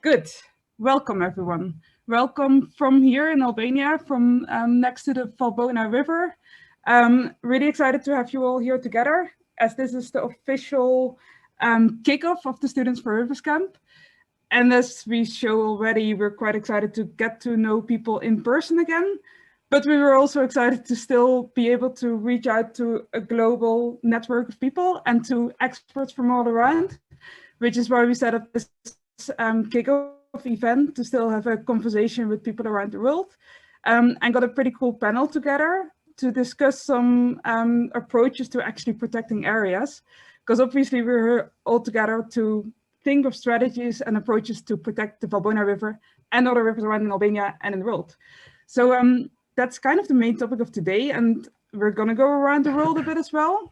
Good. Welcome, everyone. Welcome from here in Albania, from next to the Valbona River. Really excited to have you all here together, as this is the official kickoff of the Students for Rivers Camp. And as we show already, we're quite excited to get to know people in person again. But we were also excited to still be able to reach out to a global network of people and to experts from all around, which is why we set up this kickoff event to still have a conversation with people around the world, and got a pretty cool panel together to discuss some approaches to actually protecting areas, because obviously we're all together to think of strategies and approaches to protect the Valbona River and other rivers around in Albania and in the world. So that's kind of the main topic of today, and we're going to go around the world a bit as well.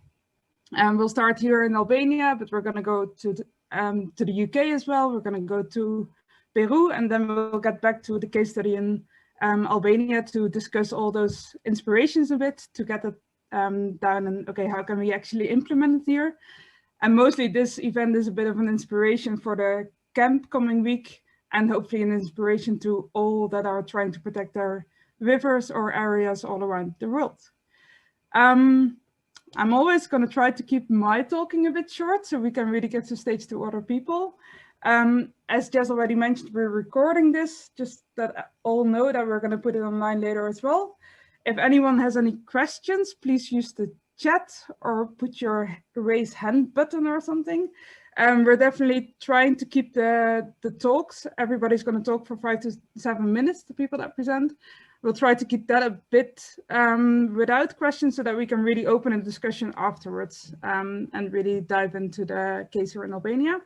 We'll start here in Albania, but we're going to go to the UK as well. We're going to go to Peru, and then we'll get back to the case study in Albania to discuss all those inspirations a bit, to get it down and, okay, how can we actually implement it here? And mostly this event is a bit of an inspiration for the camp coming week, and hopefully an inspiration to all that are trying to protect their rivers or areas all around the world. I'm always going to try to keep my talking a bit short so we can really get the stage to other people. As Jess already mentioned, we're recording this, just that all know that we're going to put it online later as well. If anyone has any questions, please use the chat or put your raise hand button or something. We're definitely trying to keep the talks. Everybody's going to talk for 5 to 7 minutes, the people that present. We'll try to keep that a bit without questions so that we can really open a discussion afterwards and really dive into the case here in Albania.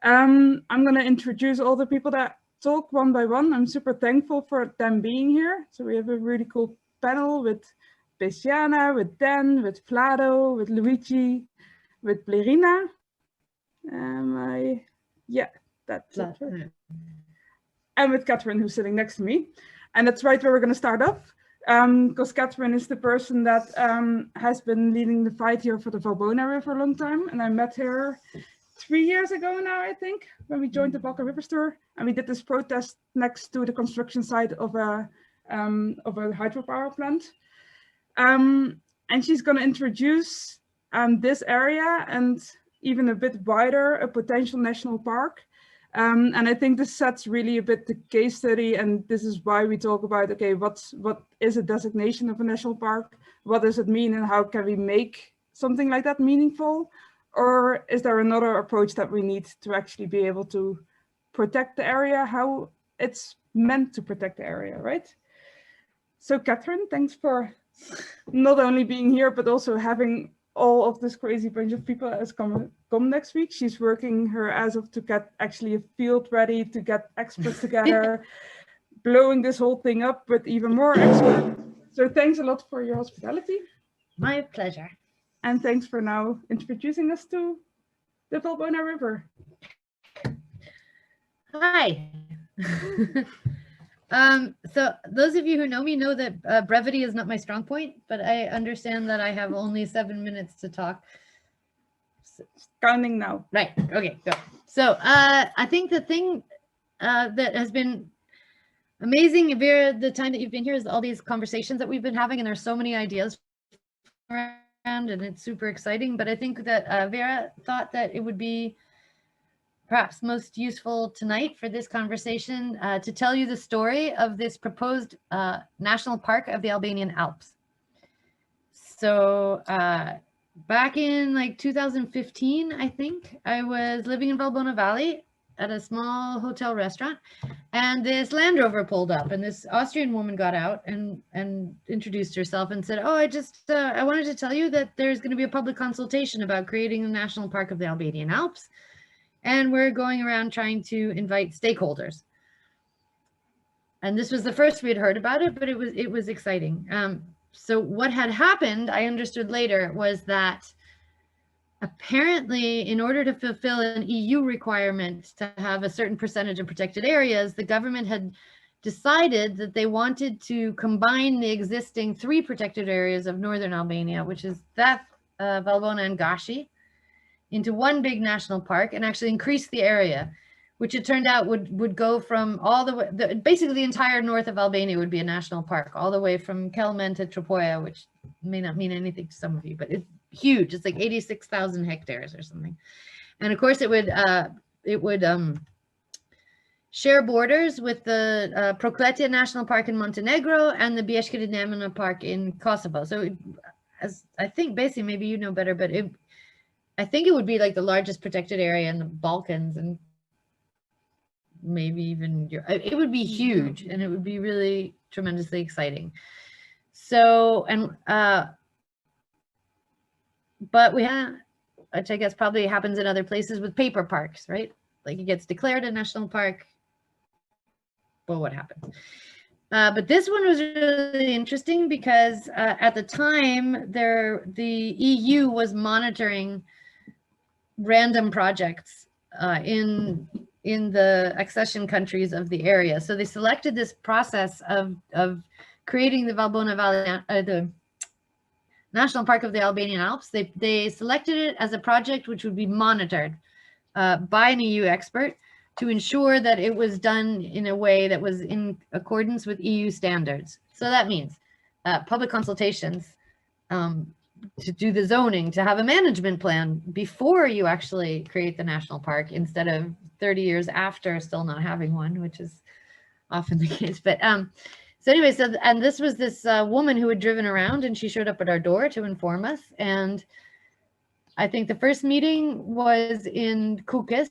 I'm going to introduce all the people that talk one by one. I'm super thankful for them being here. So we have a really cool panel with Besiana, with Dan, with Vlado, with Luigi, with Blerina. Yeah, that's it. And with Catherine, who's sitting next to me. And that's right where we're going to start off, because Catherine is the person that has been leading the fight here for the Valbona River for a long time. And I met her 3 years ago now, I think, when we joined the Bohne River Store. And we did this protest next to the construction site of a hydropower plant. And she's going to introduce this area and even a bit wider, a potential national park. And I think this sets really a bit the case study, and this is why we talk about, okay, what is a designation of a national park? What does it mean, and how can we make something like that meaningful? Or is there another approach that we need to actually be able to protect the area, how it's meant to protect the area, right? So Catherine, thanks for not only being here, but also having all of this crazy bunch of people that has come next week. She's working her ass off to get actually a field ready, to get experts together, blowing this whole thing up with even more experts. So thanks a lot for your hospitality. My pleasure. And thanks for now introducing us to the Valbona River. Hi. So those of you who know me know that brevity is not my strong point, but I understand that I have only 7 minutes to talk. Counting now. Right. Okay, go. So I think the thing that has been amazing, Vera, the time that you've been here is all these conversations that we've been having, and there's so many ideas around, and it's super exciting. But I think that Vera thought that it would be perhaps most useful tonight for this conversation to tell you the story of this proposed national park of the Albanian Alps. So back in like 2015, I think, I was living in Valbona Valley at a small hotel restaurant, and this Land Rover pulled up, and this Austrian woman got out and introduced herself and said, oh, I wanted to tell you that there's going to be a public consultation about creating a national park of the Albanian Alps. And we're going around trying to invite stakeholders. And this was the first we had heard about it, but it was exciting. So what had happened, I understood later, was that apparently in order to fulfill an EU requirement to have a certain percentage of protected areas, the government had decided that they wanted to combine the existing 3 protected areas of northern Albania, which is that Valbona and Gashi, into one big national park and actually increase the area, which it turned out would go from all the way, basically the entire north of Albania would be a national park, all the way from Kelmen to Tropoja, which may not mean anything to some of you, but it's huge. It's like 86,000 hectares or something. And of course it would share borders with the Prokletja National Park in Montenegro and the Bieskirina Park in Kosovo. So as I think, basically, maybe you know better, but I think it would be like the largest protected area in the Balkans, and maybe even Europe. It would be huge, and it would be really tremendously exciting. So, and but we have, which I guess probably happens in other places with paper parks, right? Like it gets declared a national park. Well, what happens? But this one was really interesting because at the time the EU was monitoring random projects in the accession countries of the area. So they selected this process of creating the Valbona Valley, the National Park of the Albanian Alps. They selected it as a project which would be monitored by an EU expert to ensure that it was done in a way that was in accordance with EU standards. So that means public consultations, to do the zoning, to have a management plan before you actually create the national park, instead of 30 years after still not having one, which is often the case. But so anyway, and this was this woman who had driven around, and she showed up at our door to inform us. And I think the first meeting was in Kukës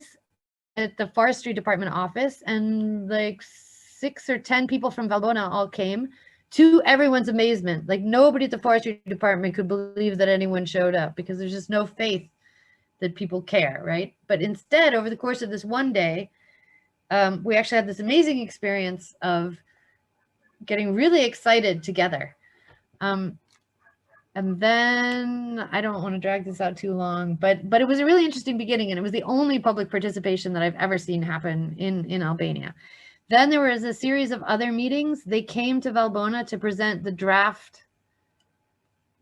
at the forestry department office, and like 6 or 10 people from Valbona all came, to everyone's amazement. Like nobody at the forestry department could believe that anyone showed up, because there's just no faith that people care, right? But instead, over the course of this one day, we actually had this amazing experience of getting really excited together. And then I don't want to drag this out too long, but it was a really interesting beginning, and it was the only public participation that I've ever seen happen in Albania. Then there was a series of other meetings. They came to Valbona to present the draft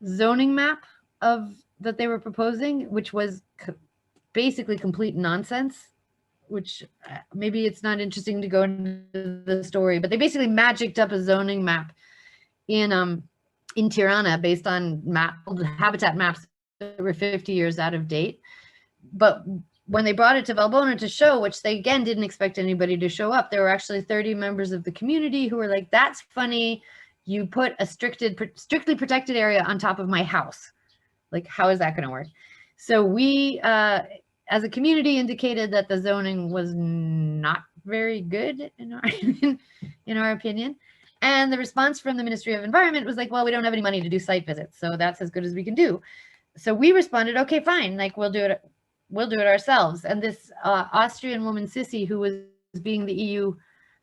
zoning map that they were proposing, which was basically complete nonsense, which maybe it's not interesting to go into the story, but they basically magicked up a zoning map in Tirana based on habitat maps that were 50 years out of date. But when they brought it to Valbona to show, which they again didn't expect anybody to show up, there were actually 30 members of the community who were like, "That's funny. You put a strictly protected area on top of my house. Like, how is that going to work?" So we, as a community, indicated that the zoning was not very good in our opinion. And the response from the Ministry of Environment was like, "Well, we don't have any money to do site visits, so that's as good as we can do." So we responded, "Okay, fine. Like, we'll do it ourselves." And this Austrian woman, Sissy, who was being the EU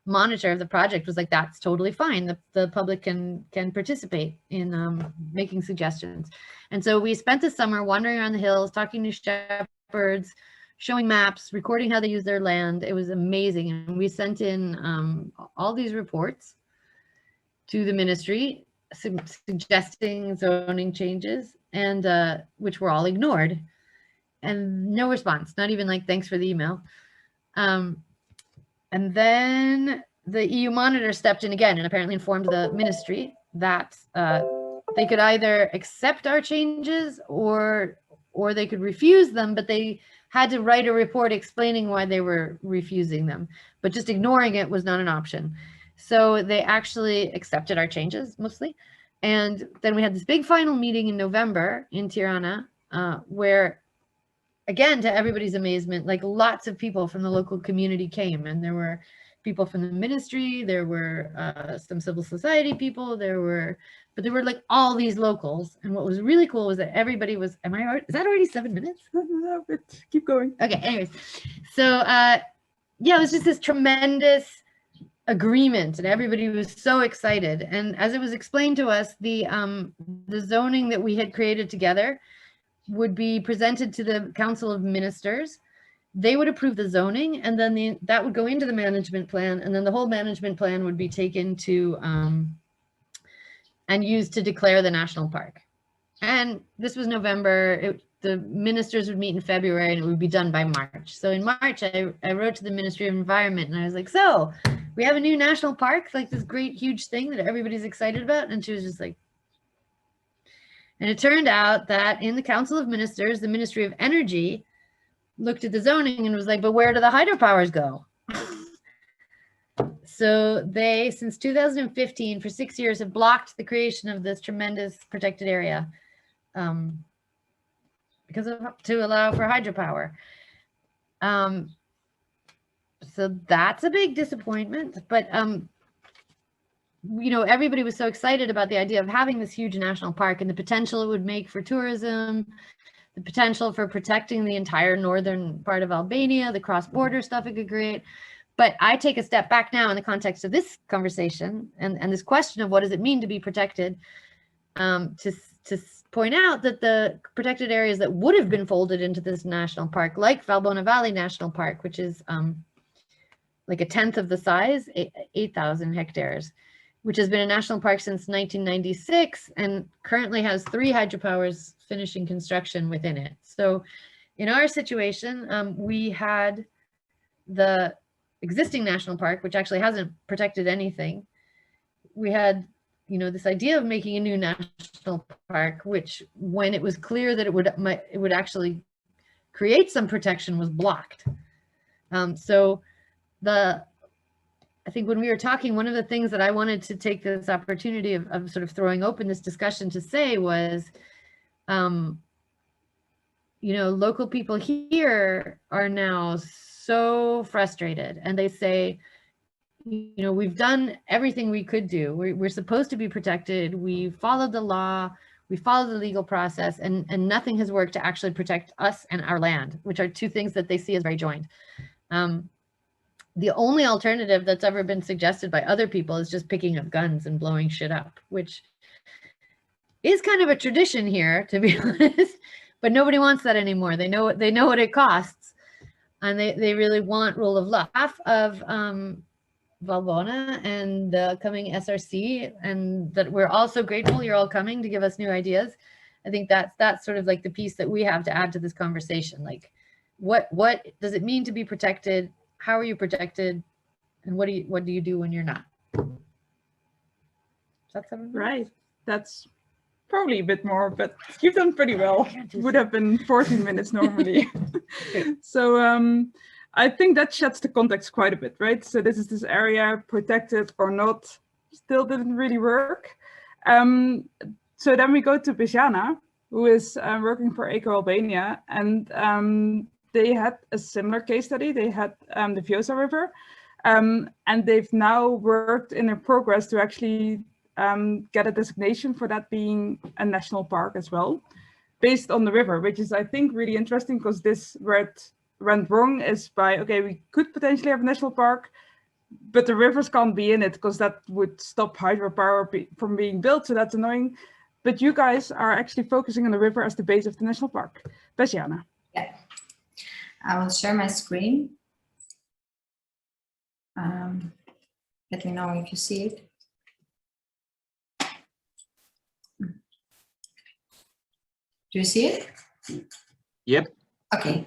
monitor of the project, was like, "That's totally fine. The public can participate in making suggestions." And so we spent the summer wandering around the hills, talking to shepherds, showing maps, recording how they use their land. It was amazing. And we sent in all these reports to the ministry suggesting zoning changes, and which were all ignored, and no response, not even like, "Thanks for the email." And then the EU monitor stepped in again and apparently informed the ministry that they could either accept our changes or they could refuse them, but they had to write a report explaining why they were refusing them. But just ignoring it was not an option. So they actually accepted our changes mostly. And then we had this big final meeting in November in Tirana, where, again, to everybody's amazement, like lots of people from the local community came, and there were people from the ministry, there were some civil society people, but there were like all these locals. And what was really cool was that everybody was, is that already 7 minutes? No, but keep going. Okay, anyways. So yeah, it was just this tremendous agreement, and everybody was so excited. And as it was explained to us, the zoning that we had created together would be presented to the Council of Ministers. They would approve the zoning, and then that would go into the management plan, and then the whole management plan would be taken to and used to declare the national park. And this was November. the ministers would meet in February and it would be done by March. So in March, I wrote to the Ministry of Environment and I was like, so we have a new national park, like this great, huge thing that everybody's excited about. And she was just like, and it turned out that in the Council of Ministers, the Ministry of Energy looked at the zoning and was like, but where do the hydropowers go? So they, since 2015, for 6 years, have blocked the creation of this tremendous protected area because to allow for hydropower. So that's a big disappointment. But you know, everybody was so excited about the idea of having this huge national park and the potential it would make for tourism, the potential for protecting the entire northern part of Albania, the cross-border stuff it could create. But I take a step back now in the context of this conversation and this question of what does it mean to be protected, to point out that the protected areas that would have been folded into this national park, like Valbona Valley National Park, which is like a tenth of the size, 8,000 hectares, which has been a national park since 1996 and currently has 3 hydropowers finishing construction within it. So in our situation, we had the existing national park, which actually hasn't protected anything. We had, you know, this idea of making a new national park, which when it was clear that it would actually create some protection, was blocked. So I think when we were talking, one of the things that I wanted to take this opportunity of sort of throwing open this discussion to say was, you know, local people here are now so frustrated, and they say, you know, we've done everything we could do. We're supposed to be protected. We followed the law. We followed the legal process, and nothing has worked to actually protect us and our land, which are 2 things that they see as very joined. The only alternative that's ever been suggested by other people is just picking up guns and blowing shit up, which is kind of a tradition here, to be honest, but nobody wants that anymore. They know what it costs, and they really want rule of law. Half of Valbona and the coming SRC, and that we're all so grateful you're all coming to give us new ideas. I think that's sort of like the piece that we have to add to this conversation. Like, what does it mean to be protected? How are you protected? And what do you do when you're not? Is that something? Right. That's probably a bit more, but you've done pretty well. It would have been 14 minutes normally. So I think that sheds the context quite a bit, right? So this area, protected or not, still didn't really work. So then we go to Bejana, who is working for Eco Albania, and they had a similar case study. They had the Osa River, and they've now worked in a progress to actually get a designation for that being a national park as well, based on the river, which is, I think, really interesting, because this where it went wrong is by, okay, we could potentially have a national park, but the rivers can't be in it because that would stop hydropower from being built, so that's annoying. But you guys are actually focusing on the river as the base of the national park. Bejana. Yeah, I will share my screen. Let me know if you see it. Do you see it? Yep. Okay.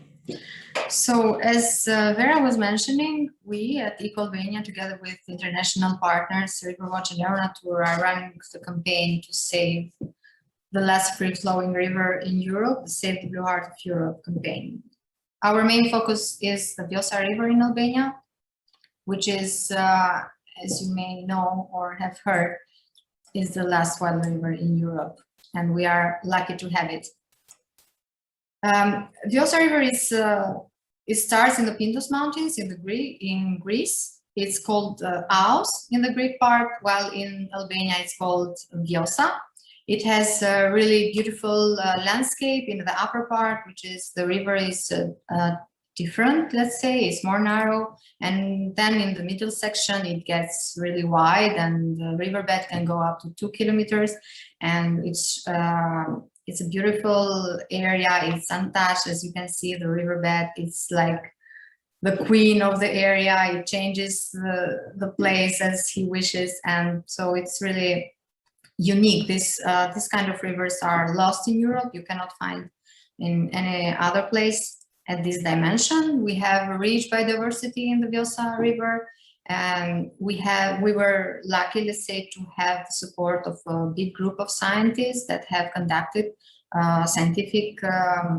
So as Vera was mentioning, we at Eco Albania, together with international partners, Riverwatch and Aeronatur, are running the campaign to save the last free-flowing river in Europe, the Save the Blue Heart of Europe campaign. Our main focus is the Osa River in Albania, which is, as you may know or have heard, is the last wild river in Europe, and we are lucky to have it. The Osa River is, it starts in the Pindos Mountains in Greece. It's called Aos in the Greek part, while in Albania it's called Vjosa. It has a really beautiful landscape in the upper part, which is the river is different, let's say, it's more narrow. And then in the middle section, it gets really wide, and the riverbed can go up to 2 kilometers. And it's a beautiful area. It's untouched, as you can see. The riverbed, it's like the queen of the area. It changes the place as he wishes, and so it's really unique. This kind of rivers are lost in Europe. You cannot find in any other place at this dimension. We have rich biodiversity in the Osa River, and we were lucky, let's say, to have the support of a big group of scientists that have conducted scientific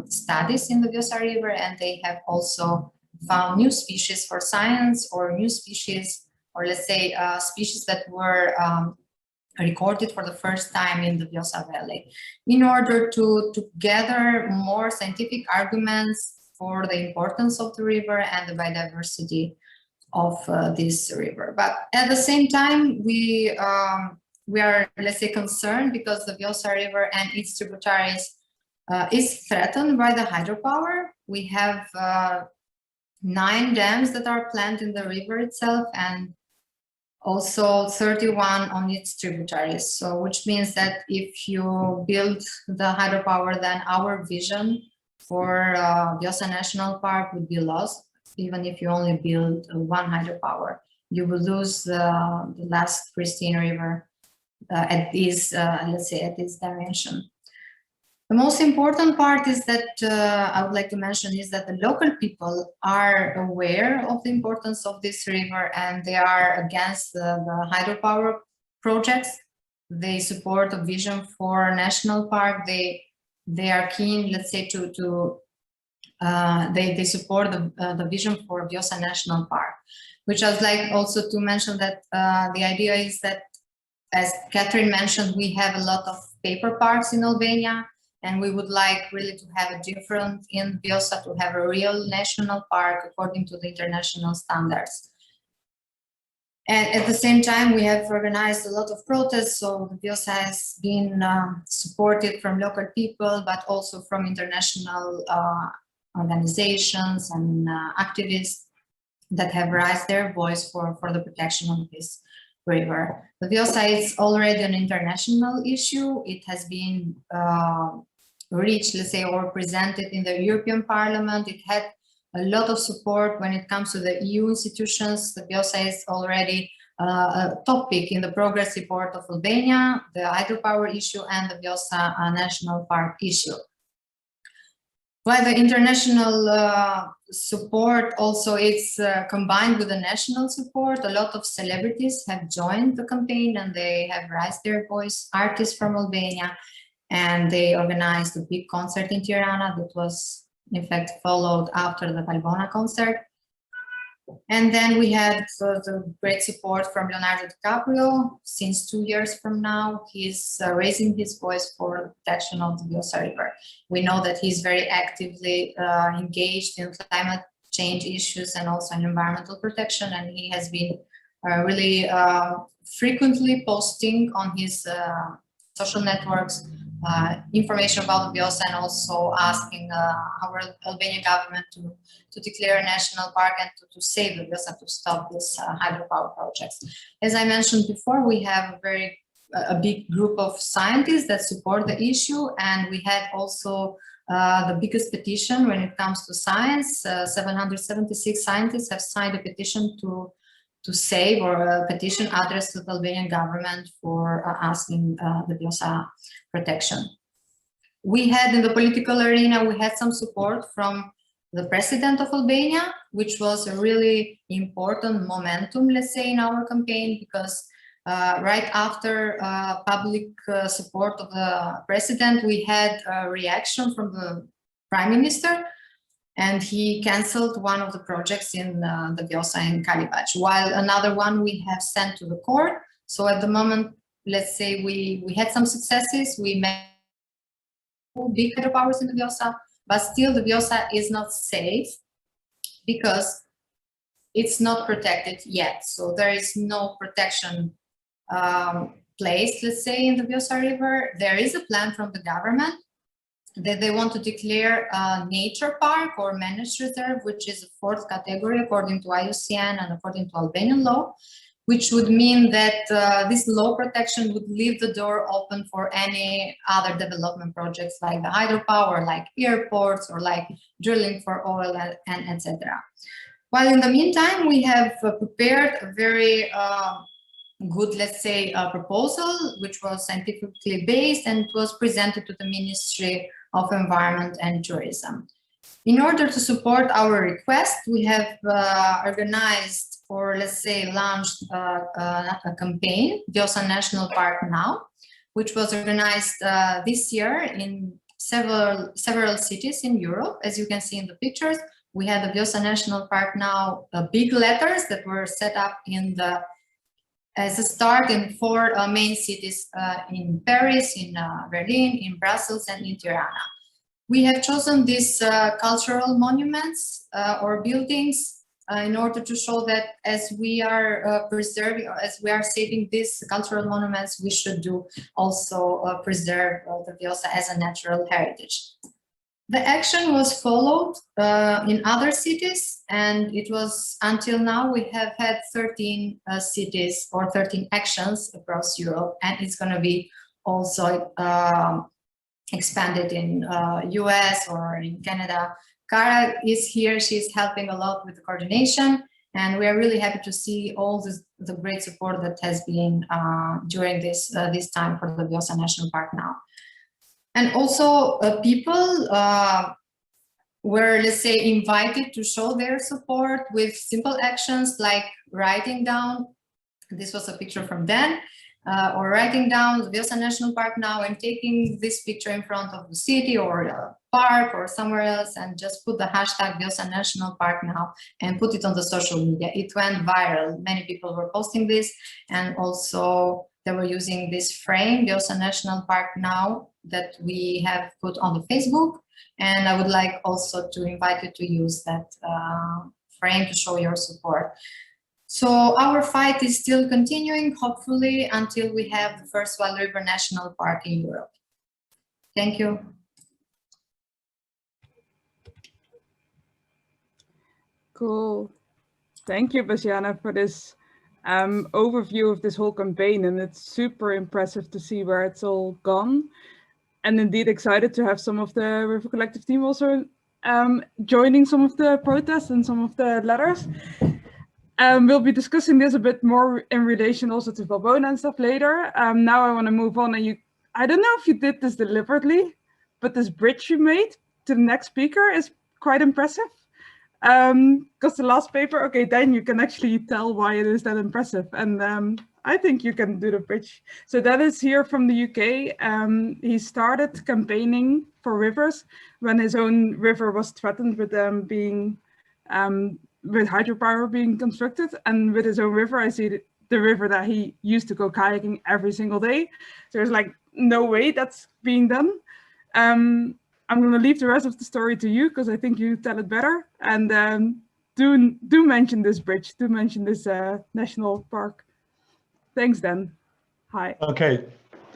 studies in the Osa River, and they have also found new species for science, or new species, or let's say species that were recorded for the first time in the Osa Valley, in order to gather more scientific arguments for the importance of the river and the biodiversity of this river. But at the same time, we are, let's say, concerned because the Osa River and its tributaries is threatened by the hydropower. We have 9 dams that are planned in the river itself, and also 31 on its tributaries. So which means that if you build the hydropower, then our vision for Osa National Park would be lost. Even if you only build one hydropower, you will lose the last pristine river at this, let's say, at this dimension. The most important part is that I would like to mention is that the local people are aware of the importance of this river, and they are against the hydropower projects. They support a vision for a national park. They are keen, let's say, they support the vision for Osa National Park, which I would like also to mention that the idea is that, as Catherine mentioned, we have a lot of paper parks in Albania, and we would like really to have a different in Osa, to have a real national park according to the international standards. And at the same time, we have organized a lot of protests, so Osa has been supported from local people, but also from international organizations and activists that have raised their voice for the protection of this river. The Osa is already an international issue. It has been reached, let's say, or presented in the European Parliament. It had a lot of support when it comes to the EU institutions. The Osa is already a topic in the progress report of Albania, the hydropower issue, and the Osa National Park issue. While the international support also is combined with the national support, a lot of celebrities have joined the campaign and they have raised their voice, artists from Albania, and they organized a big concert in Tirana that was in fact followed after the Valbona concert. And then we had the great support from Leonardo Dicaprio. Since 2 years from now, he's raising his voice for the protection of the Osa River. We know that he's very actively engaged in climate change issues and also in environmental protection, and he has been really frequently posting on his social networks information about the Osa, and also asking our Albanian government to declare a national park and to save the Osa, to stop this hydropower projects. As I mentioned before, we have a big group of scientists that support the issue, and we had also the biggest petition when it comes to science. 776 scientists have signed a petition to save, or a petition addressed to the Albanian government for asking the Osa protection. We had in the political arena, we had some support from the president of Albania, which was a really important momentum, let's say, in our campaign, because right after public support of the president, we had a reaction from the prime minister, and he canceled one of the projects in the Osa in Kalibac, while another one we have sent to the court. So at the moment, let's say we had some successes. We made big hydropowers in the Osa, but still the Osa is not safe because it's not protected yet. So there is no protection placed, let's say, in the Osa River. There is a plan from the government that they want to declare a nature park or managed reserve, which is a 4th category according to IUCN and according to Albanian law, which would mean that this law protection would leave the door open for any other development projects like the hydropower, like airports, or like drilling for oil, and etc. While in the meantime, we have prepared a very good, let's say, proposal, which was scientifically based, and it was presented to the Ministry of environment and tourism. In order to support our request, we have organized, or let's say launched a campaign, the Osa National Park Now, which was organized this year in several cities in Europe. As you can see in the pictures, we had the Osa National Park Now big letters that were set up as a start in 4 main cities in Paris, in Berlin, in Brussels, and in Tirana. We have chosen these cultural monuments or buildings in order to show that as we are preserving, or as we are saving these cultural monuments, we should do also preserve the Vjosa as a natural heritage. The action was followed in other cities, and it was, until now, we have had 13 cities or 13 actions across Europe, and it's going to be also expanded in US or in Canada. Cara is here, she's helping a lot with the coordination, and we are really happy to see all the great support that has been during this time for the Vjosa National Park Now. And also people were, let's say, invited to show their support with simple actions like writing down, this was a picture from Dan, or writing down the Vjosa National Park Now and taking this picture in front of the city or a park or somewhere else and just put the hashtag Vjosa National Park Now and put it on the social media. It went viral. Many people were posting this, and also they were using this frame, Vjosa National Park Now, that we have put on the Facebook. And I would like also to invite you to use that frame to show your support. So our fight is still continuing, hopefully, until we have the first Valbona River National Park in Europe. Thank you. Cool. Thank you, Basiana, for this overview of this whole campaign. And it's super impressive to see where it's all gone. And indeed excited to have some of the River Collective team also joining some of the protests and some of the letters. We'll be discussing this a bit more in relation also to Valbona and stuff later. Now I want to move on, and I don't know if you did this deliberately, but this bridge you made to the next speaker is quite impressive. Because the last paper, okay, then you can actually tell why it is that impressive. And I think you can do the bridge. So that is here from the UK. He started campaigning for rivers when his own river was threatened with being with hydropower being constructed. And with his own river, I see the river that he used to go kayaking every single day. So there's like no way that's being done. I'm going to leave the rest of the story to you because I think you tell it better. And do mention this bridge, do mention this national park. Thanks, Dan. Hi. Okay.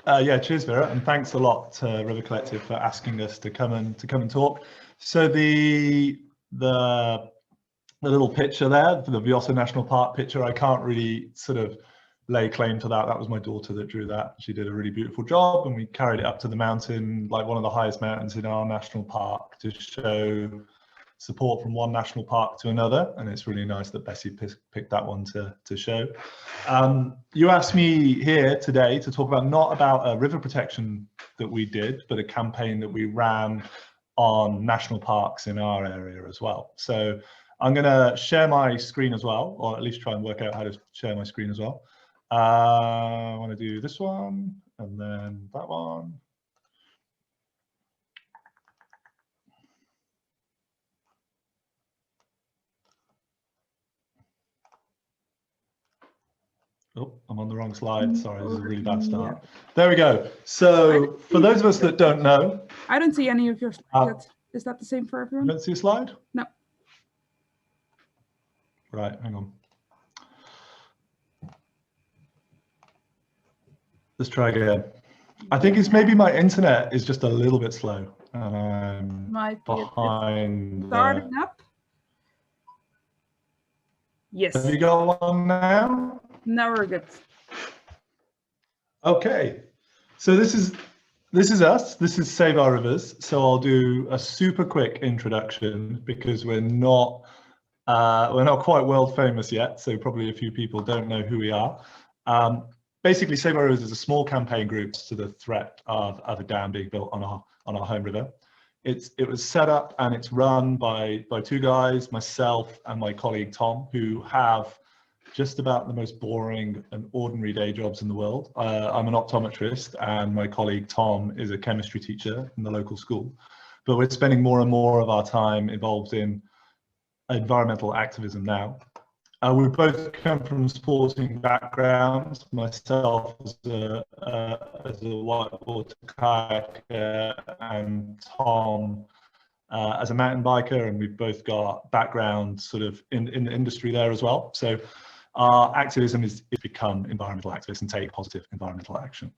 Yeah, cheers, Vera, and thanks a lot to River Collective for asking us to come and talk. So the little picture there, the Vjosa National Park picture, I can't really sort of lay claim to that. That was my daughter that drew that. She did a really beautiful job, and we carried it up to the mountain, like one of the highest mountains in our national park, to show support from one national park to another. And it's really nice that Bessie picked that one to show. You asked me here today to talk about not about a river protection that we did, but a campaign that we ran on national parks in our area as well. So I'm going to share my screen as well, or at least try and work out how to share my screen as well. I want to do this one and then that one. Oh, I'm on the wrong slide. Sorry, this is a really bad start. Yeah. There we go. So for those of us that don't know. I don't see any of your slides. Is that the same for everyone? You don't see a slide? No. Right, hang on. Let's try again. I think it's maybe my internet is just a little bit slow. Might be behind starting up. Yes. Have you got one now? Now we're good. Okay, so this is us. This is Save Our Rivers. So I'll do a super quick introduction because we're not quite world famous yet. So probably a few people don't know who we are. Basically, Save Our Rivers is a small campaign group to the threat of a dam being built on our home river. It was set up and it's run by two guys, myself and my colleague Tom, who have just about the most boring and ordinary day jobs in the world. I'm an optometrist and my colleague Tom is a chemistry teacher in the local school. But we're spending more and more of our time involved in environmental activism now. We both come from sporting backgrounds. Myself as a whitewater kayaker, and Tom as a mountain biker, and we've both got background sort of in the industry there as well. So our activism is become environmental activists and take positive environmental action.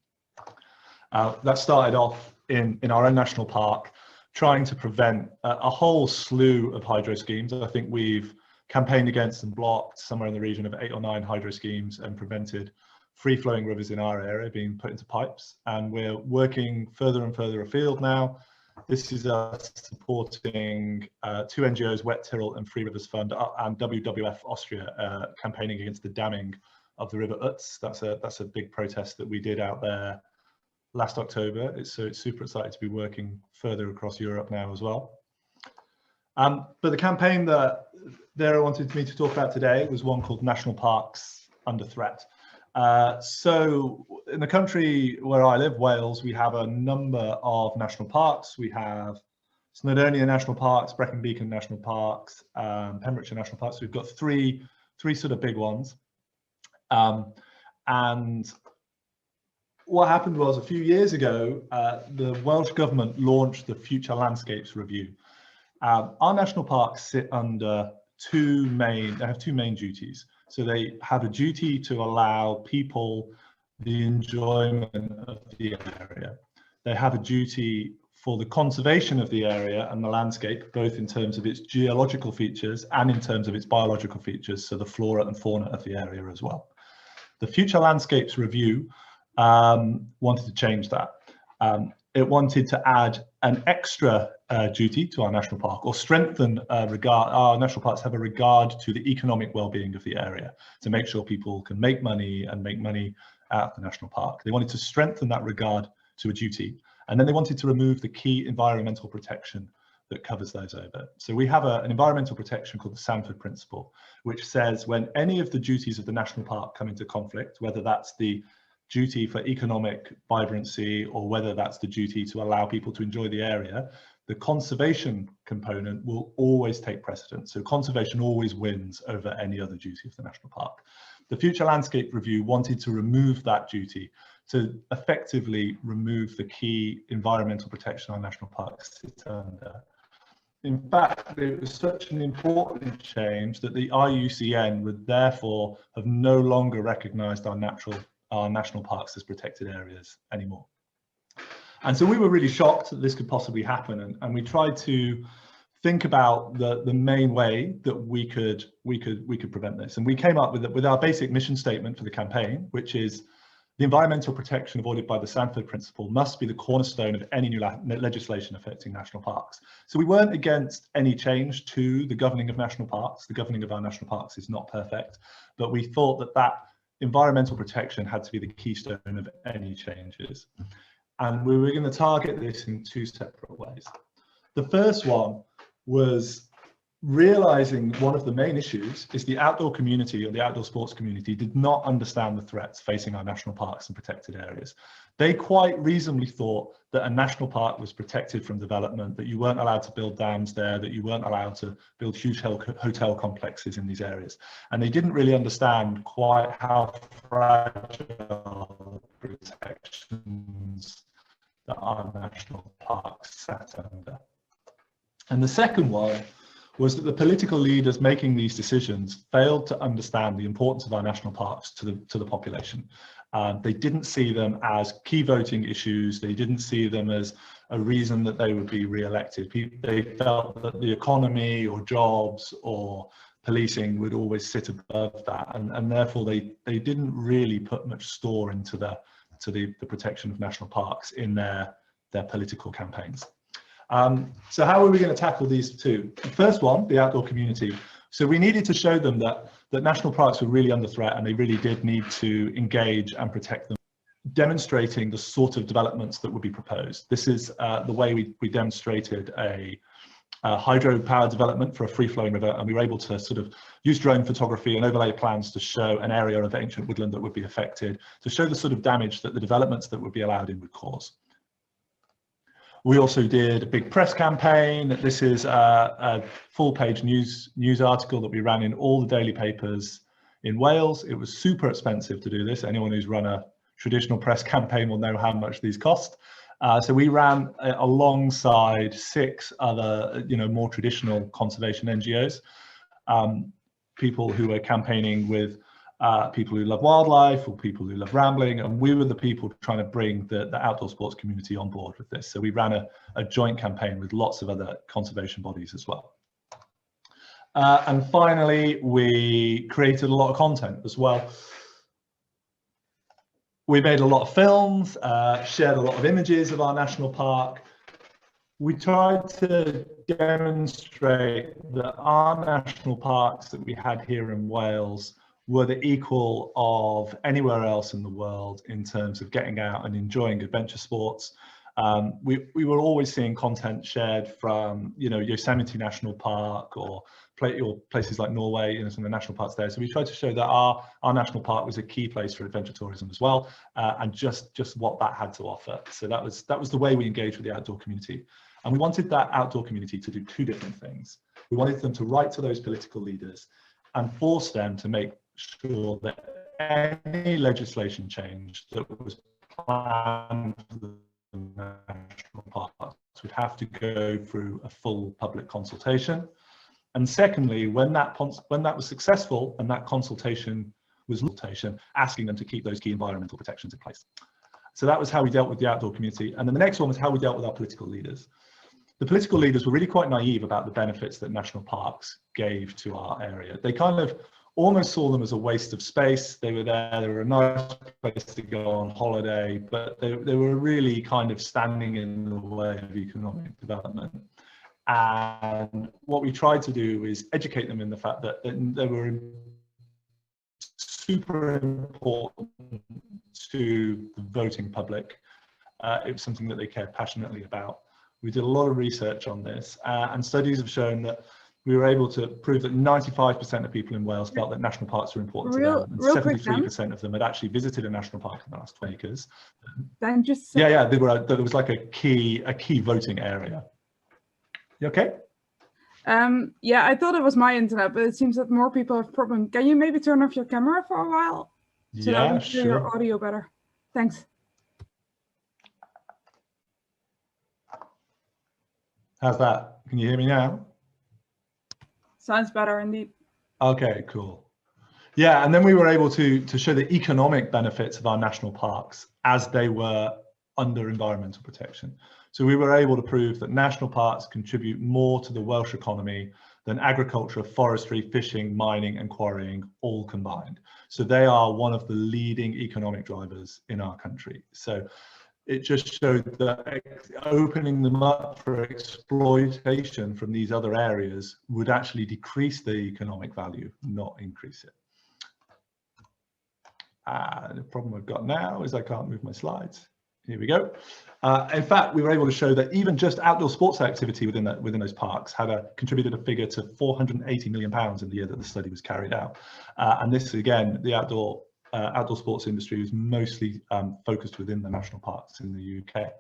That started off in our own national park, trying to prevent a whole slew of hydro schemes. I think we've campaigned against and blocked somewhere in the region of 8 or 9 hydro schemes and prevented free-flowing rivers in our area being put into pipes. And we're working further and further afield now. This is us supporting 2 NGOs, Wet Tyrrell and Free Rivers Fund, and WWF Austria, campaigning against the damming of the River Utz. That's a big protest that we did out there last October. So it's super excited to be working further across Europe now as well. But the campaign that Vera wanted me to talk about today was one called National Parks Under Threat. So in the country where I live, Wales, we have a number of national parks. We have Snowdonia National Parks, Brecon Beacon National Parks, Pembrokeshire National Parks. We've got three sort of big ones. And what happened was a few years ago, the Welsh government launched the Future Landscapes Review. Our national parks sit under two main duties. So they have a duty to allow people the enjoyment of the area. They have a duty for the conservation of the area and the landscape, both in terms of its geological features and in terms of its biological features, so the flora and fauna of the area as well. The Future Landscapes Review wanted to change that. It wanted to add an extra duty to our national park, or strengthen our national parks have a regard to the economic well-being of the area, to make sure people can make money and make money at the national park. They wanted to strengthen that regard to a duty, and then they wanted to remove the key environmental protection that covers those over. So we have an environmental protection called the Sanford Principle, which says when any of the duties of the national park come into conflict, whether that's the duty for economic vibrancy or whether that's the duty to allow people to enjoy the area, the conservation component will always take precedence. So conservation always wins over any other duty of the national park. The Future Landscape Review wanted to remove that duty, to effectively remove the key environmental protection our national parks sit under. In fact, it was such an important change that the IUCN would therefore have no longer recognised our national parks as protected areas anymore. And so we were really shocked that this could possibly happen, and we tried to think about the main way that we could prevent this. And we came up with our basic mission statement for the campaign, which is the environmental protection afforded by the Sanford Principle must be the cornerstone of any new legislation affecting national parks. So we weren't against any change to the governing of national parks. The governing of our national parks is not perfect, but we thought that environmental protection had to be the keystone of any changes. And we were going to target this in 2 separate ways. The first one was realizing one of the main issues is the outdoor community, or the outdoor sports community, did not understand the threats facing our national parks and protected areas. They quite reasonably thought that a national park was protected from development, that you weren't allowed to build dams there, that you weren't allowed to build huge hotel complexes in these areas. And they didn't really understand quite how fragile protections that our national parks sat under. And the second one was that the political leaders making these decisions failed to understand the importance of our national parks to the population. They didn't see them as key voting issues. They didn't see them as a reason that they would be re-elected. They felt that the economy or jobs or policing would always sit above that, and therefore they didn't really put much store into the protection of national parks in their political campaigns. So how are we going to tackle these two? The first one, the outdoor community. So we needed to show them that national parks were really under threat, and they really did need to engage and protect them. demonstrating the sort of developments that would be proposed. This is the way we demonstrated a hydropower development for a free-flowing river, and we were able to sort of use drone photography and overlay plans to show an area of ancient woodland that would be affected, to show the sort of damage that the developments that would be allowed in would cause. We also did a big press campaign. This is a full-page news article that we ran in all the daily papers in Wales. It was super expensive to do this. Anyone who's run a traditional press campaign will know how much these cost. So we ran alongside 6 other, more traditional conservation NGOs, people who were campaigning with people who love wildlife or people who love rambling, and we were the people trying to bring the outdoor sports community on board with this. So we ran a joint campaign with lots of other conservation bodies as well. And finally, we created a lot of content as well. We made a lot of films, shared a lot of images of our national park. We tried to demonstrate that our national parks that we had here in Wales were the equal of anywhere else in the world in terms of getting out and enjoying adventure sports. We were always seeing content shared from, Yosemite National Park or places like Norway, some of the national parks there. So we tried to show that our national park was a key place for adventure tourism as well, and just what that had to offer. So that was the way we engaged with the outdoor community. And we wanted that outdoor community to do 2 different things. We wanted them to write to those political leaders and force them to make sure that any legislation change that was planned for the national parks would have to go through a full public consultation. And secondly, when that was successful and that consultation was asking them to keep those key environmental protections in place. So that was how we dealt with the outdoor community. And then the next one was how we dealt with our political leaders. The political leaders were really quite naive about the benefits that national parks gave to our area. They kind of almost saw them as a waste of space. They were there, they were a nice place to go on holiday, but they were really kind of standing in the way of economic development. And what we tried to do is educate them in the fact that they were super important to the voting public. It was something that they cared passionately about. We did a lot of research on this, and studies have shown that we were able to prove that 95% of people in Wales felt that national parks were important to them, and 73% of them had actually visited a national park in the last 20 acres. Then just yeah, there was like a key voting area. You okay? Yeah, I thought it was my internet, but it seems that more people have problems. Can you maybe turn off your camera for a while? So that we can hear your audio better. Thanks. How's that? Can you hear me now? Sounds better indeed. Okay, cool. Yeah, and then we were able to show the economic benefits of our national parks as they were under environmental protection. So we were able to prove that national parks contribute more to the Welsh economy than agriculture, forestry, fishing, mining and quarrying all combined. So they are one of the leading economic drivers in our country. So it just showed that opening them up for exploitation from these other areas would actually decrease the economic value, not increase it. The problem I've got now is I can't move my slides. Here we go. In fact, we were able to show that even just outdoor sports activity within those parks had contributed a figure to £480 million in the year that the study was carried out. And this, again, the outdoor sports industry was mostly focused within the national parks in the UK.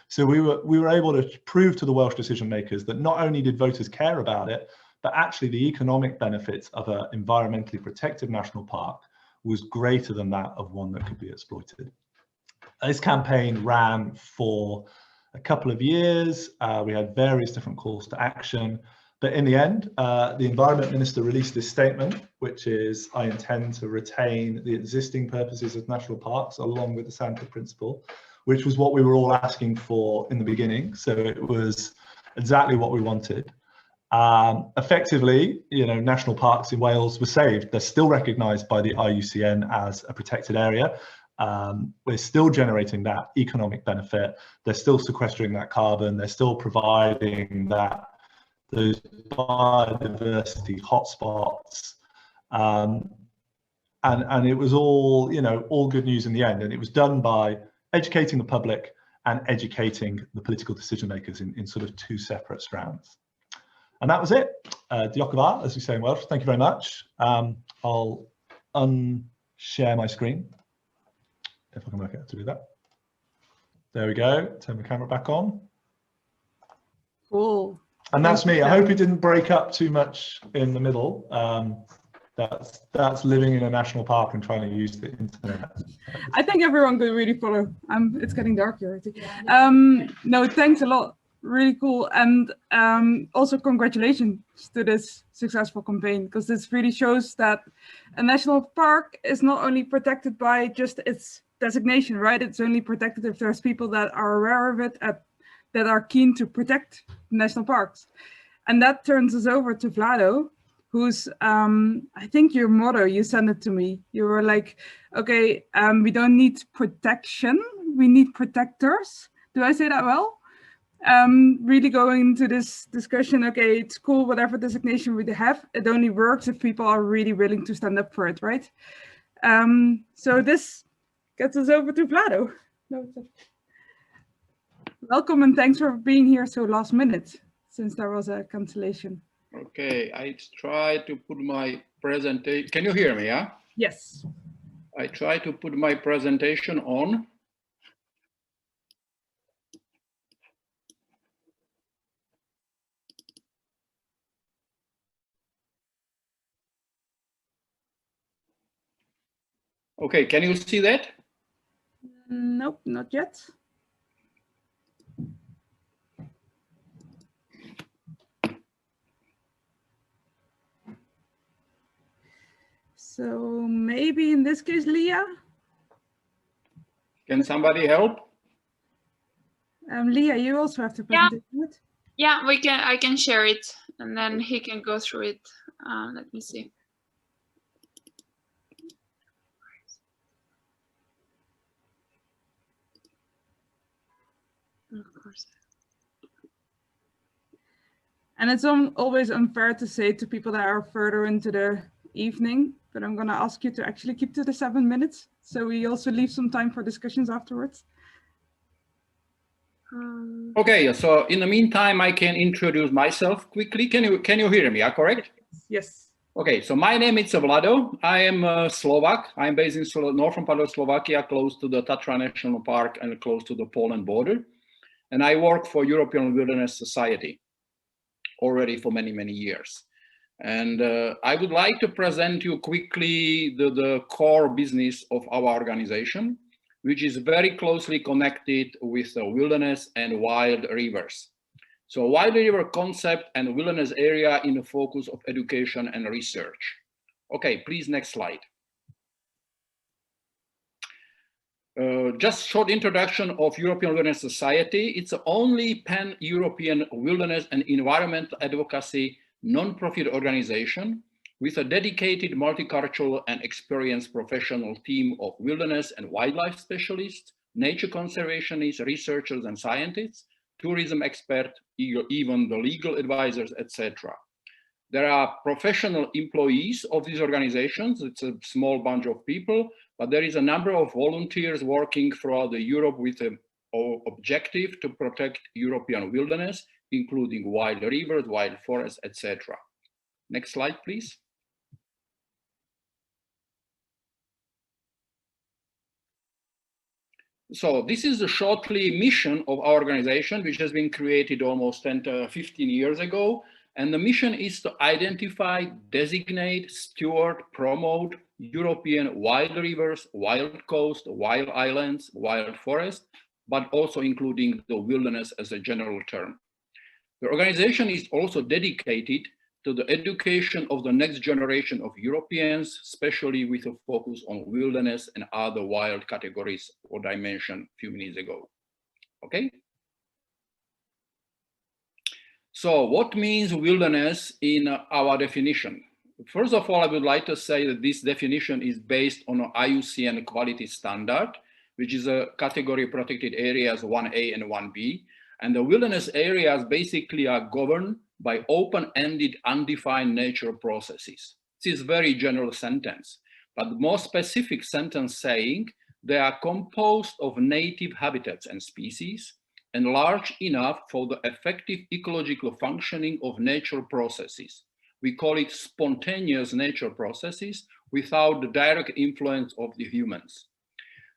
So we were able to prove to the Welsh decision makers that not only did voters care about it, but actually the economic benefits of an environmentally protected national park was greater than that of one that could be exploited. This campaign ran for a couple of years. We had various different calls to action, but in the end, the Environment Minister released this statement, which is, I intend to retain the existing purposes of national parks along with the Sanford Principle, which was what we were all asking for in the beginning. So it was exactly what we wanted. Effectively, national parks in Wales were saved. They're still recognised by the IUCN as a protected area. We're still generating that economic benefit. They're still sequestering that carbon. They're still providing those biodiversity hotspots. and it was all, you know, all good news in the end. And it was done by educating the public and educating the political decision makers in sort of two separate strands. And that was it. Diolch yn fawr, as we say in Welsh. Thank you very much. I'll unshare my screen, if I can work out to do that. There we go. Turn the camera back on. Cool. And that's me. I hope it didn't break up too much in the middle. That's living in a national park and trying to use the internet. I think everyone could really follow. It's getting dark here. No, thanks a lot. Really cool. And also congratulations to this successful campaign, because this really shows that a national park is not only protected by just its designation, right? It's only protected if there's people that are aware of it, that are keen to protect national parks. And that turns us over to Vlado, who's, I think your motto, you sent it to me. You were like, okay, we don't need protection, we need protectors. Do I say that well? Really going into this discussion, okay, it's cool, whatever designation we have, it only works if people are really willing to stand up for it, right? So this gets us over to Vlado. Welcome and thanks for being here so last minute, since there was a cancellation. Okay, I try to put my presentation. Can you hear me? Yeah. Yes. I try to put my presentation on. Okay, can you see that? Nope, not yet. So maybe in this case, Leah? Can somebody help? Leah, you also have to present it. Yeah, we can. I can share it, and then he can go through it. Let me see. Of course. And it's always unfair to say to people that are further into the evening, but I'm going to ask you to actually keep to the 7 minutes, so we also leave some time for discussions afterwards. Okay, so in the meantime, I can introduce myself quickly. Can you hear me? Correct? Yes. Okay, so my name is Vlado. I am Slovak. I'm based in northern part of Slovakia, close to the Tatra National Park and close to the Poland border. And I work for European Wilderness Society already for many, many years. And I would like to present you quickly the core business of our organization, which is very closely connected with the wilderness and wild rivers. So wild river concept and wilderness area in the focus of education and research. Okay, please, next slide. Just short introduction of European Wilderness Society. It's the only pan-European wilderness and environmental advocacy non-profit organization with a dedicated multicultural and experienced professional team of wilderness and wildlife specialists, nature conservationists, researchers and scientists, tourism experts, even the legal advisors, etc. There are professional employees of these organizations. It's a small bunch of people, but there is a number of volunteers working throughout Europe with an objective to protect European wilderness, including wild rivers, wild forests, etc. Next slide, please. So this is the shortly mission of our organization, which has been created almost 15 years ago. And the mission is to identify, designate, steward, promote European wild rivers, wild coast, wild islands, wild forests, but also including the wilderness as a general term. The organization is also dedicated to the education of the next generation of Europeans, especially with a focus on wilderness and other wild categories, what I mentioned a few minutes ago. Okay. So what means wilderness in our definition? First of all, I would like to say that this definition is based on an IUCN quality standard, which is a category protected areas 1A and 1B. And the wilderness areas basically are governed by open-ended, undefined natural processes. This is a very general sentence. but the more specific sentence saying they are composed of native habitats and species and large enough for the effective ecological functioning of natural processes. We call it spontaneous natural processes without the direct influence of the humans.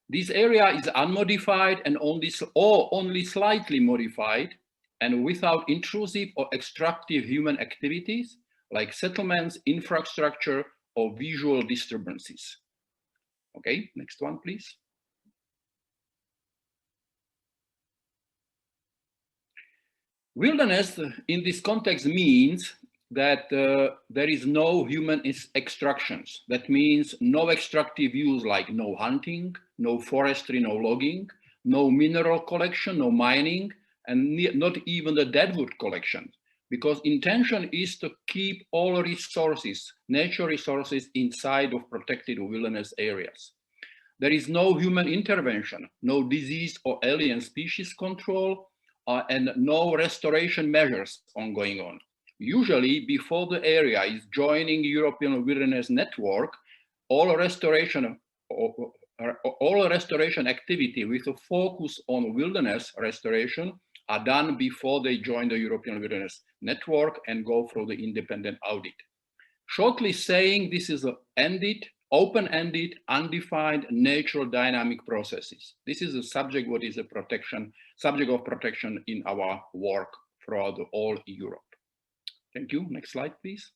This area is unmodified and only slightly modified and without intrusive or extractive human activities like settlements, infrastructure, or visual disturbances. Okay, next one, please. Wilderness in this context means that there is no human extractions. That means no extractive use, like no hunting, no forestry, no logging, no mineral collection, no mining, and not even the deadwood collection, because intention is to keep all resources, natural resources, inside of protected wilderness areas. There is no human intervention, no disease or alien species control, and no restoration measures ongoing on. Usually, before the area is joining European Wilderness Network, all restoration activity with a focus on wilderness restoration are done before they join the European Wilderness Network and go through the independent audit. Shortly saying, this is open-ended, undefined natural dynamic processes. This is a subject what is a subject of protection in our work throughout all Europe. Thank you. Next slide, please.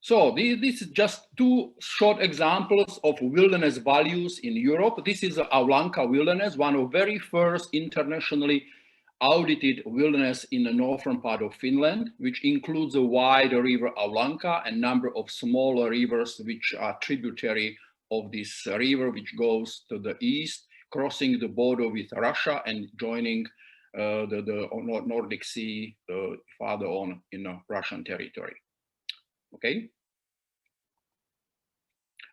So this is just two short examples of wilderness values in Europe. This is Alanka Wilderness, one of the very first internationally audited wilderness in the northern part of Finland, which includes a wide river Alanka and number of smaller rivers which are tributary of this river, which goes to the east, crossing the border with Russia and joining the Nordic Sea farther on in Russian territory. Okay.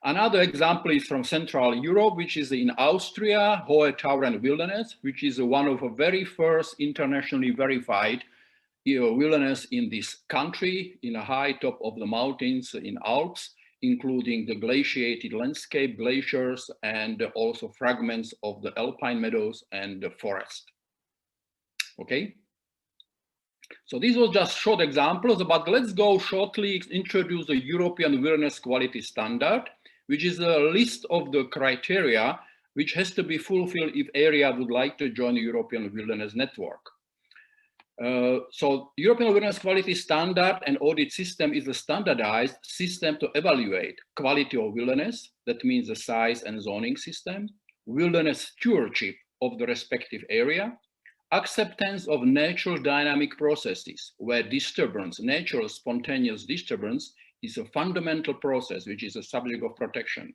Another example is from Central Europe, which is in Austria, Hohe Tauern Wilderness, which is one of the very first internationally verified wilderness in this country, in a high top of the mountains in Alps, including the glaciated landscape, glaciers, and also fragments of the alpine meadows and the forest. Okay. So these were just short examples, but let's go shortly introduce the European Wilderness Quality Standard, which is a list of the criteria which has to be fulfilled if area would like to join the European Wilderness Network. So European Wilderness Quality Standard and Audit System is a standardized system to evaluate quality of wilderness, that means the size and zoning system, wilderness stewardship of the respective area, acceptance of natural dynamic processes where disturbance, natural spontaneous disturbance, is a fundamental process which is a subject of protection.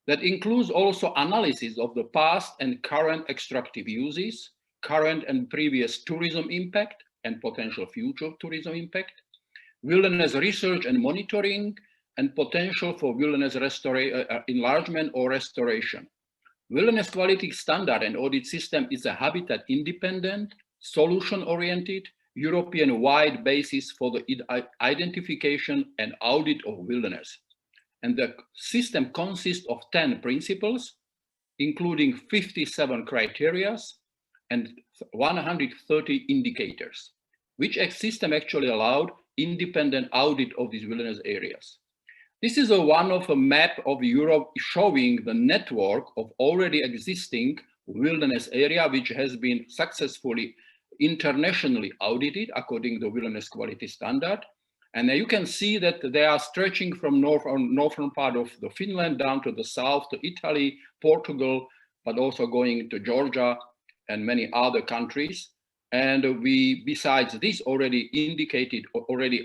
That includes also analysis of the past and current extractive uses, current and previous tourism impact and potential future tourism impact, wilderness research and monitoring, and potential for wilderness enlargement or restoration. Wilderness Quality Standard and Audit System is a habitat independent, solution-oriented, European-wide basis for the identification and audit of wilderness. And the system consists of 10 principles, including 57 criteria and 130 indicators, which system actually allowed independent audit of these wilderness areas. This is one of a map of Europe showing the network of already existing wilderness area, which has been successfully internationally audited according to the Wilderness Quality Standard. And you can see that they are stretching from northern part of the Finland down to the south to Italy, Portugal, but also going to Georgia and many other countries. And we, besides this already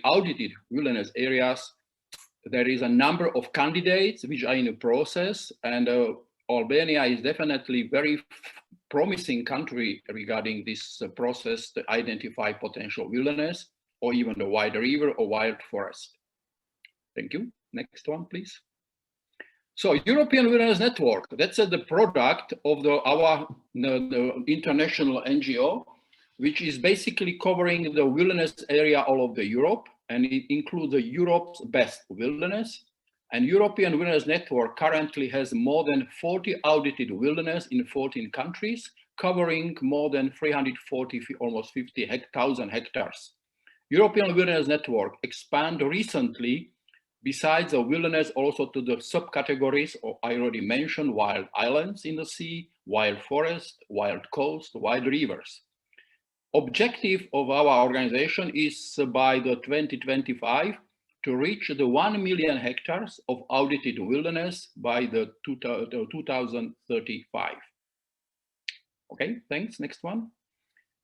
audited wilderness areas, there is a number of candidates which are in the process, and Albania is definitely very promising country regarding this process to identify potential wilderness or even the wide river or wild forest. Thank you. Next one, please. So European Wilderness Network, that's the product of the international NGO, which is basically covering the wilderness area all over Europe and it includes Europe's best wilderness. And European Wilderness Network currently has more than 40 audited wilderness in 14 countries, covering more than 340, almost 50,000 hectares. European Wilderness Network expanded recently, besides the wilderness, also to the subcategories of, I already mentioned, wild islands in the sea, wild forest, wild coast, wild rivers. Objective of our organization is by the 2025 to reach the 1 million hectares of audited wilderness by the 2035. Okay, thanks. Next one.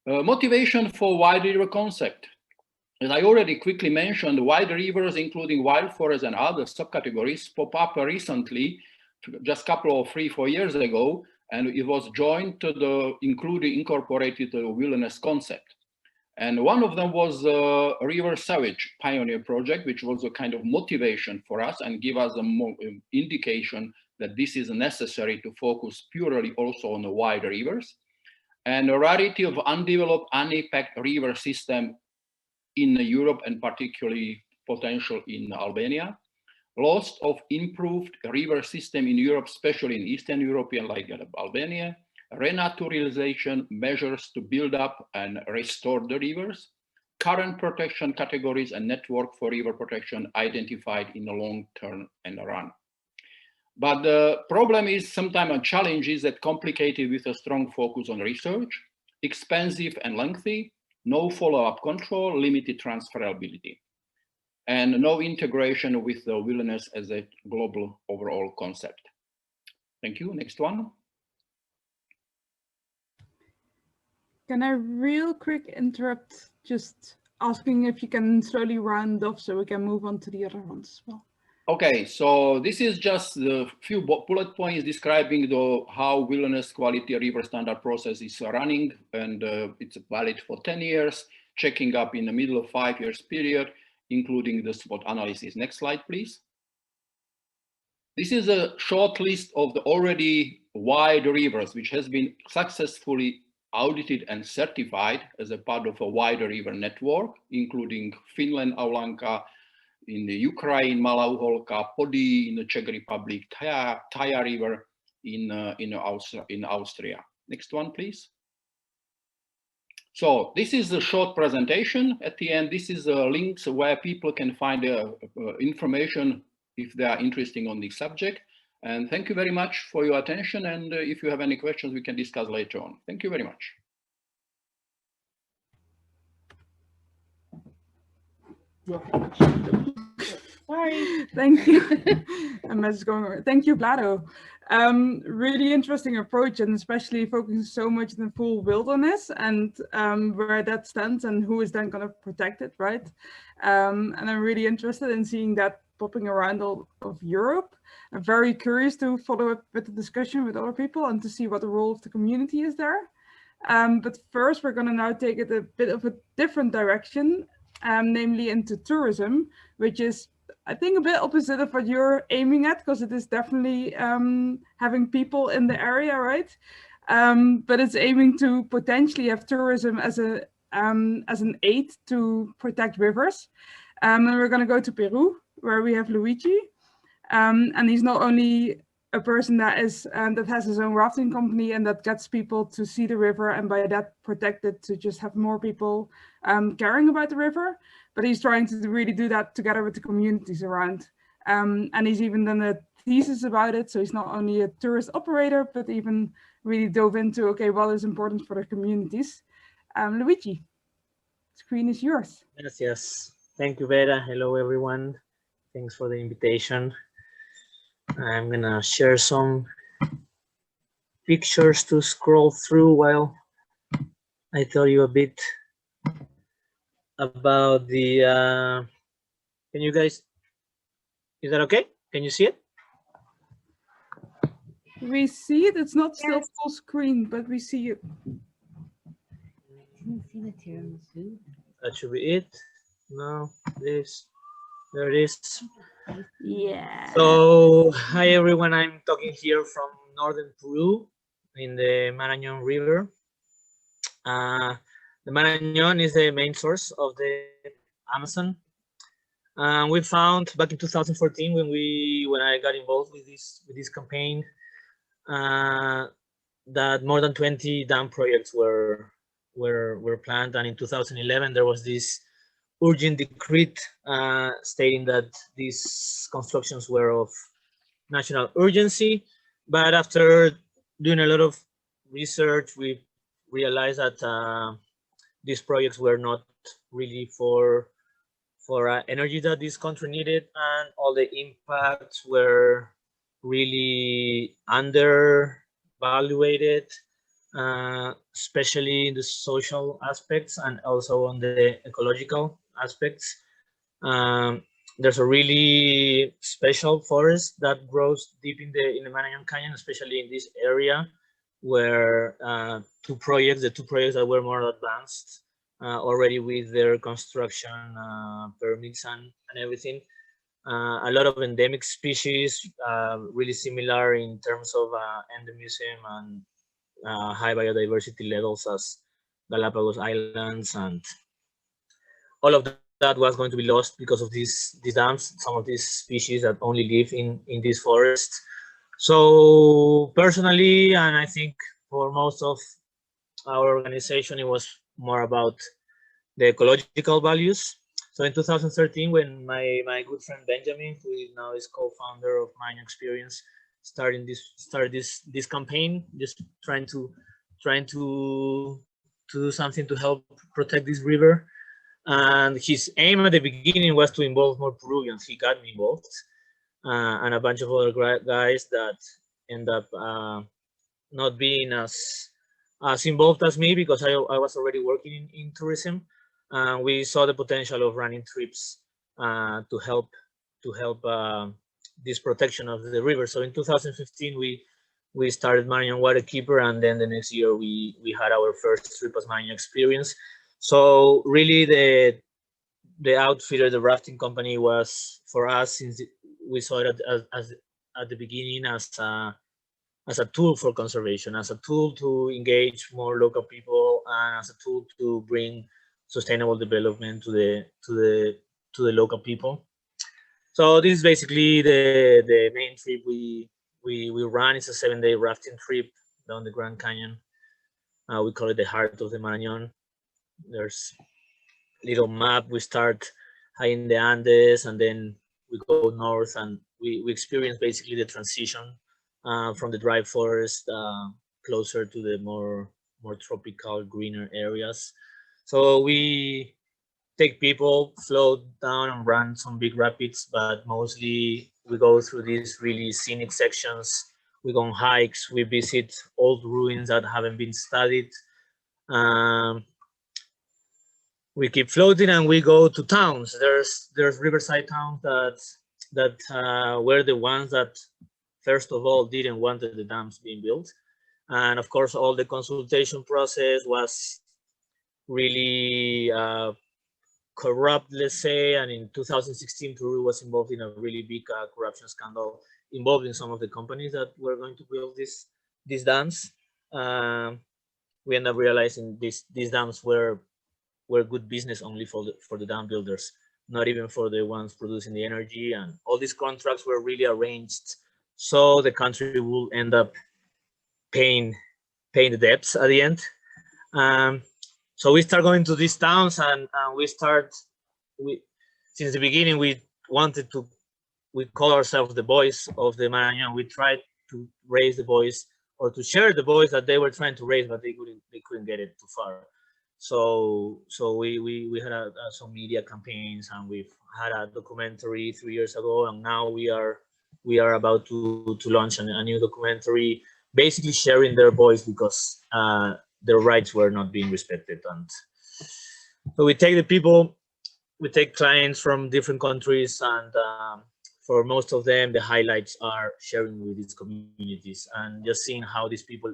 Motivation for wild river concept. As I already quickly mentioned, wild rivers, including wild forests and other subcategories, pop up recently, just a couple of 3-4 years ago, and it was joined to the incorporated wilderness concept. And one of them was a River Savage Pioneer Project, which was a kind of motivation for us and give us a more indication that this is necessary to focus purely also on the wild rivers. And a rarity of undeveloped, unimpacted river system in Europe and particularly potential in Albania. Loss of improved river system in Europe, especially in Eastern European like Albania. Renaturalization measures to build up and restore the rivers. Current protection categories and network for river protection identified in the long term and run. But the problem is sometimes a challenge is that complicated with a strong focus on research, expensive and lengthy, no follow-up control, limited transferability, and no integration with the wilderness as a global overall concept. Thank you. Next one. Can I real quick interrupt, just asking if you can slowly round off so we can move on to the other ones as well? Okay, so this is just the few bullet points describing how wilderness quality river standard process is running, and it's valid for 10 years, checking up in the middle of 5 years period, including the SWOT analysis. Next slide, please. This is a short list of the already wide rivers, which has been successfully audited and certified as a part of a wider river network, including Finland, Alanka, in the Ukraine, Malauholka, Podi in the Czech Republic, Taya River in Austria. Next one, please. So this is a short presentation. At the end, this is links where people can find information if they are interested on the subject. And thank you very much for your attention. And if you have any questions, we can discuss later on. Thank you very much. Sorry. Thank you. A message going over. Thank you, Vlado. Really interesting approach, and especially focusing so much on the full wilderness and where that stands and who is then going to protect it, right? And I'm really interested in seeing that popping around all of Europe. I'm very curious to follow up with the discussion with other people and to see what the role of the community is there. But first, we're going to now take it a bit of a different direction, namely into tourism, which is, I think, a bit opposite of what you're aiming at, because it is definitely having people in the area, right? But it's aiming to potentially have tourism as an aid to protect rivers. And we're going to go to Peru, where we have Luigi, and he's not only a person that has his own rafting company and that gets people to see the river and by that protect it, to just have more people caring about the river, but he's trying to really do that together with the communities around. And he's even done a thesis about it. So he's not only a tourist operator, but even really dove into, okay, what is important for the communities. Luigi, screen is yours. Yes. Thank you, Vera. Hello, everyone. Thanks for the invitation. I'm gonna share some pictures to scroll through while I tell you a bit about the, can you guys, is that okay? Can you see it? We see it. It's not still full screen, but we see it. That should be it. No, this, there it is. Yeah. So, hi everyone, I'm talking here from northern Peru in the Marañón River. The Marañón is the main source of the Amazon. We found back in 2014 when I got involved with this campaign that more than 20 dam projects were planned, and in 2011 there was this urgent decree stating that these constructions were of national urgency. But after doing a lot of research, we realized that these projects were not really for energy that this country needed, and all the impacts were really undervaluated, especially in the social aspects and also on the ecological aspects. There's a really special forest that grows deep in the Marañón Canyon, especially in this area, where the two projects that were more advanced already with their construction permits and everything. A lot of endemic species, really similar in terms of endemism and high biodiversity levels as Galapagos Islands, and all of that was going to be lost because of these dams, some of these species that only live in these forests. So personally, and I think for most of our organization, it was more about the ecological values. So in 2013, when my good friend Benjamin, who now is co-founder of Marañón Experience, started this campaign, just trying to do something to help protect this river. And his aim at the beginning was to involve more Peruvians. He got me involved, and a bunch of other guys that end up not being as involved as me, because I was already working in tourism. We saw the potential of running trips to help this protection of the river. So in 2015, we started Marañón Waterkeeper, and then the next year we had our first trip as Marañón Experience. So really the outfitter, the rafting company, was for us, since we saw it as at the beginning as a tool for conservation, as a tool to engage more local people, and as a tool to bring sustainable development to the local people. So this is basically the main trip we run. It's a 7-day rafting trip down the Grand Canyon. We call it the heart of the Marañón. There's a little map. We start high in the Andes, and then we go north, and we experience basically the transition from the dry forest closer to the more tropical, greener areas. So we take people, float down and run some big rapids, but mostly we go through these really scenic sections. We go on hikes, we visit old ruins that haven't been studied. We keep floating, and we go to towns. There's riverside towns that were the ones that first of all didn't want the dams being built. And of course, all the consultation process was really corrupt, let's say. And in 2016, Peru was involved in a really big corruption scandal involving some of the companies that were going to build these dams. We ended up realizing these dams were good business only for the dam builders, not even for the ones producing the energy. And all these contracts were really arranged so the country will end up paying the debts at the end. So we start going to these towns, and since the beginning we call ourselves the voice of the Marañón. We tried to raise the voice, or to share the voice that they were trying to raise, but they couldn't get it too far. So we had some media campaigns, and we've had a documentary 3 years ago, and now we are about to launch a new documentary, basically sharing their voice, because their rights were not being respected. And so we take the people, we take clients from different countries, and for most of them, the highlights are sharing with these communities and just seeing how these people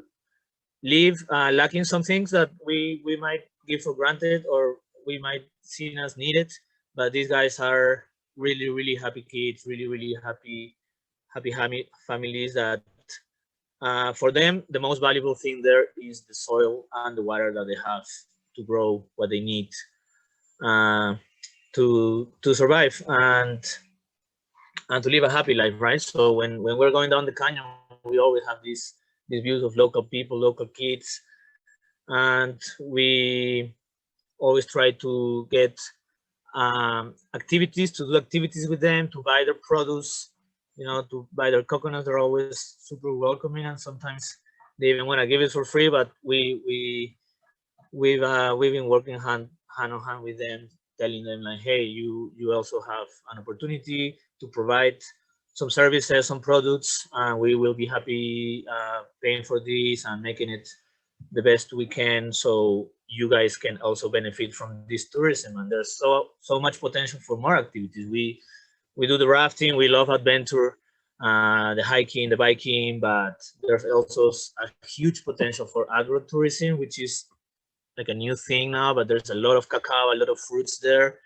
live, lacking some things that we might give for granted, or we might see as needed. But these guys are really, really happy kids, really, really happy families that for them, the most valuable thing there is the soil and the water that they have to grow what they need. to survive and to live a happy life, right? So when we're going down the canyon, we always have these views of local people, local kids, and we always try to get activities, to do activities with them, to buy their produce, you know, to buy their coconuts. They're always super welcoming, and sometimes they even want to give it for free. But we've been working hand on hand with them, telling them like, hey, you also have an opportunity to provide some services, some products, and we will be happy paying for this and making it the best we can, so you guys can also benefit from this tourism. And there's so much potential for more activities. We do the rafting, we love adventure, the hiking, the biking, but there's also a huge potential for agro-tourism, which is like a new thing now, but there's a lot of cacao, a lot of fruits there.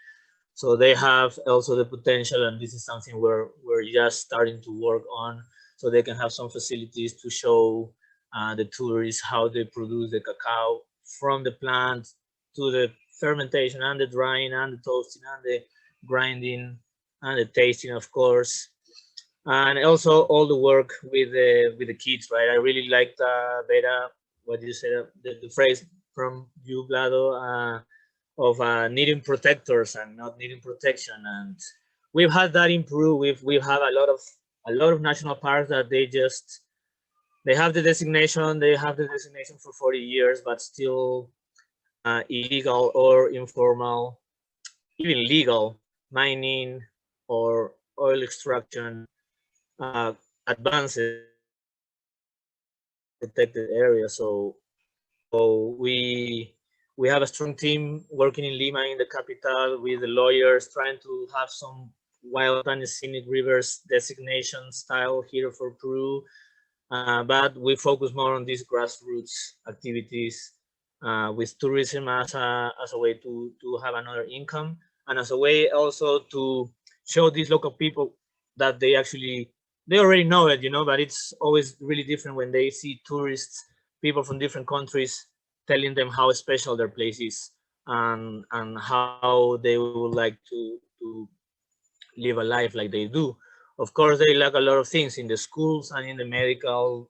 So they have also the potential, and this is something we're just starting to work on, so they can have some facilities to show the tourists how they produce the cacao from the plant to the fermentation and the drying and the toasting and the grinding and the tasting, of course, and also all the work with the kids, right? I really liked Beta, what you said, the phrase from you, Vlado, of needing protectors and not needing protection, and we've had that improve. We've had a lot of national parks that they have the designation. They have the designation for 40 years, but still illegal or informal, even legal mining or oil extraction advances protected area. So we have a strong team working in Lima, in the capital, with the lawyers, trying to have some wild and scenic rivers designation style here for Peru. But we focus more on these grassroots activities with tourism as a way to have another income, and as a way also to show these local people that they already know it, you know, but it's always really different when they see tourists, people from different countries, telling them how special their place is and how they would like to live a life like they do. Of course, they lack a lot of things in the schools and in the medical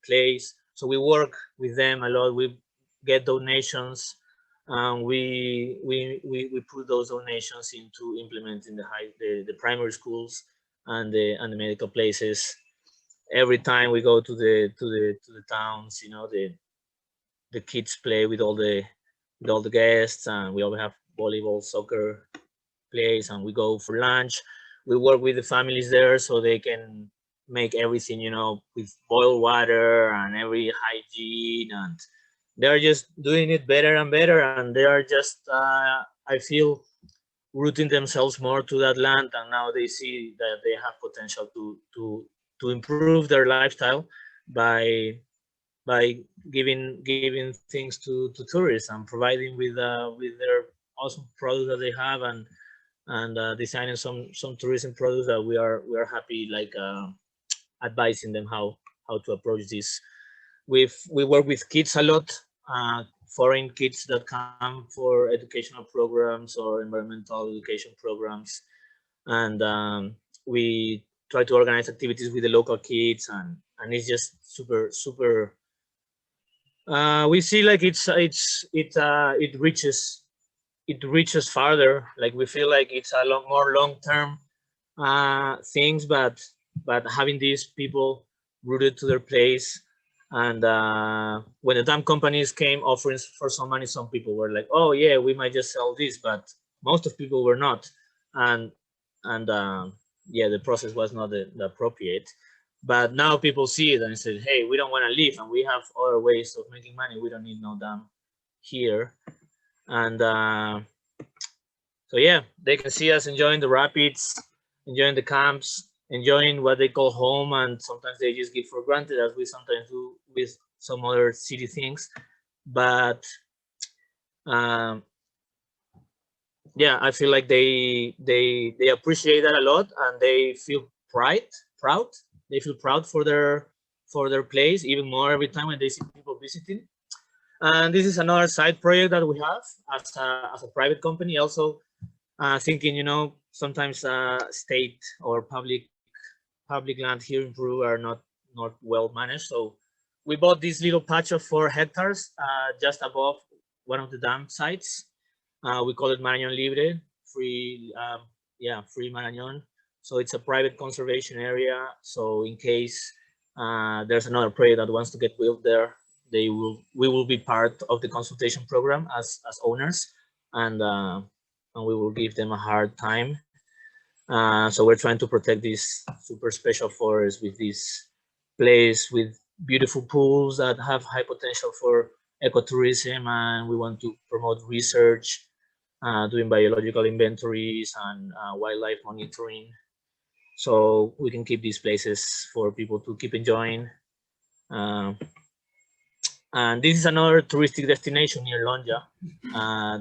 place. So we work with them a lot. We get donations, and we put those donations into implementing the primary schools and the medical places. Every time we go to the towns, you know, the kids play with all the guests, and we always have volleyball, soccer plays, and we go for lunch. We work with the families there so they can make everything, you know, with boiled water and every hygiene, and they're just doing it better and better, and they are just I feel rooting themselves more to that land, and now they see that they have potential to improve their lifestyle by giving things to tourists and providing with their awesome products that they have, and designing some tourism products that we are happy like advising them how to approach this. We work with kids a lot, foreign kids that come for educational programs or environmental education programs, and we try to organize activities with the local kids, and it's just super. We see like it reaches farther. Like we feel like it's a lot more long-term things, but having these people rooted to their place. And when the dam companies came offering for some money, some people were like, oh yeah, we might just sell this, but most of people were not, and yeah, the process was not the appropriate. But now people see it and say, hey, we don't want to leave, and we have other ways of making money. We don't need no dam here. And so yeah, they can see us enjoying the rapids, enjoying the camps, enjoying what they call home, and sometimes they just give for granted, as we sometimes do with some other city things. But yeah, I feel like they appreciate that a lot, and they feel proud. They feel proud for their place even more every time when they see people visiting. And this is another side project that we have as a private company. Also, thinking, you know, sometimes state or public land here in Peru are not well managed. So we bought this little patch of 4 hectares just above one of the dam sites. We call it Marañón Libre, free Marañón. So it's a private conservation area. So in case there's another project that wants to get built there, we will be part of the consultation program as owners, and we will give them a hard time. So we're trying to protect this super special forest with this place with beautiful pools that have high potential for ecotourism, and we want to promote research, doing biological inventories and wildlife monitoring, so we can keep these places for people to keep enjoying. And this is another touristic destination near Lonja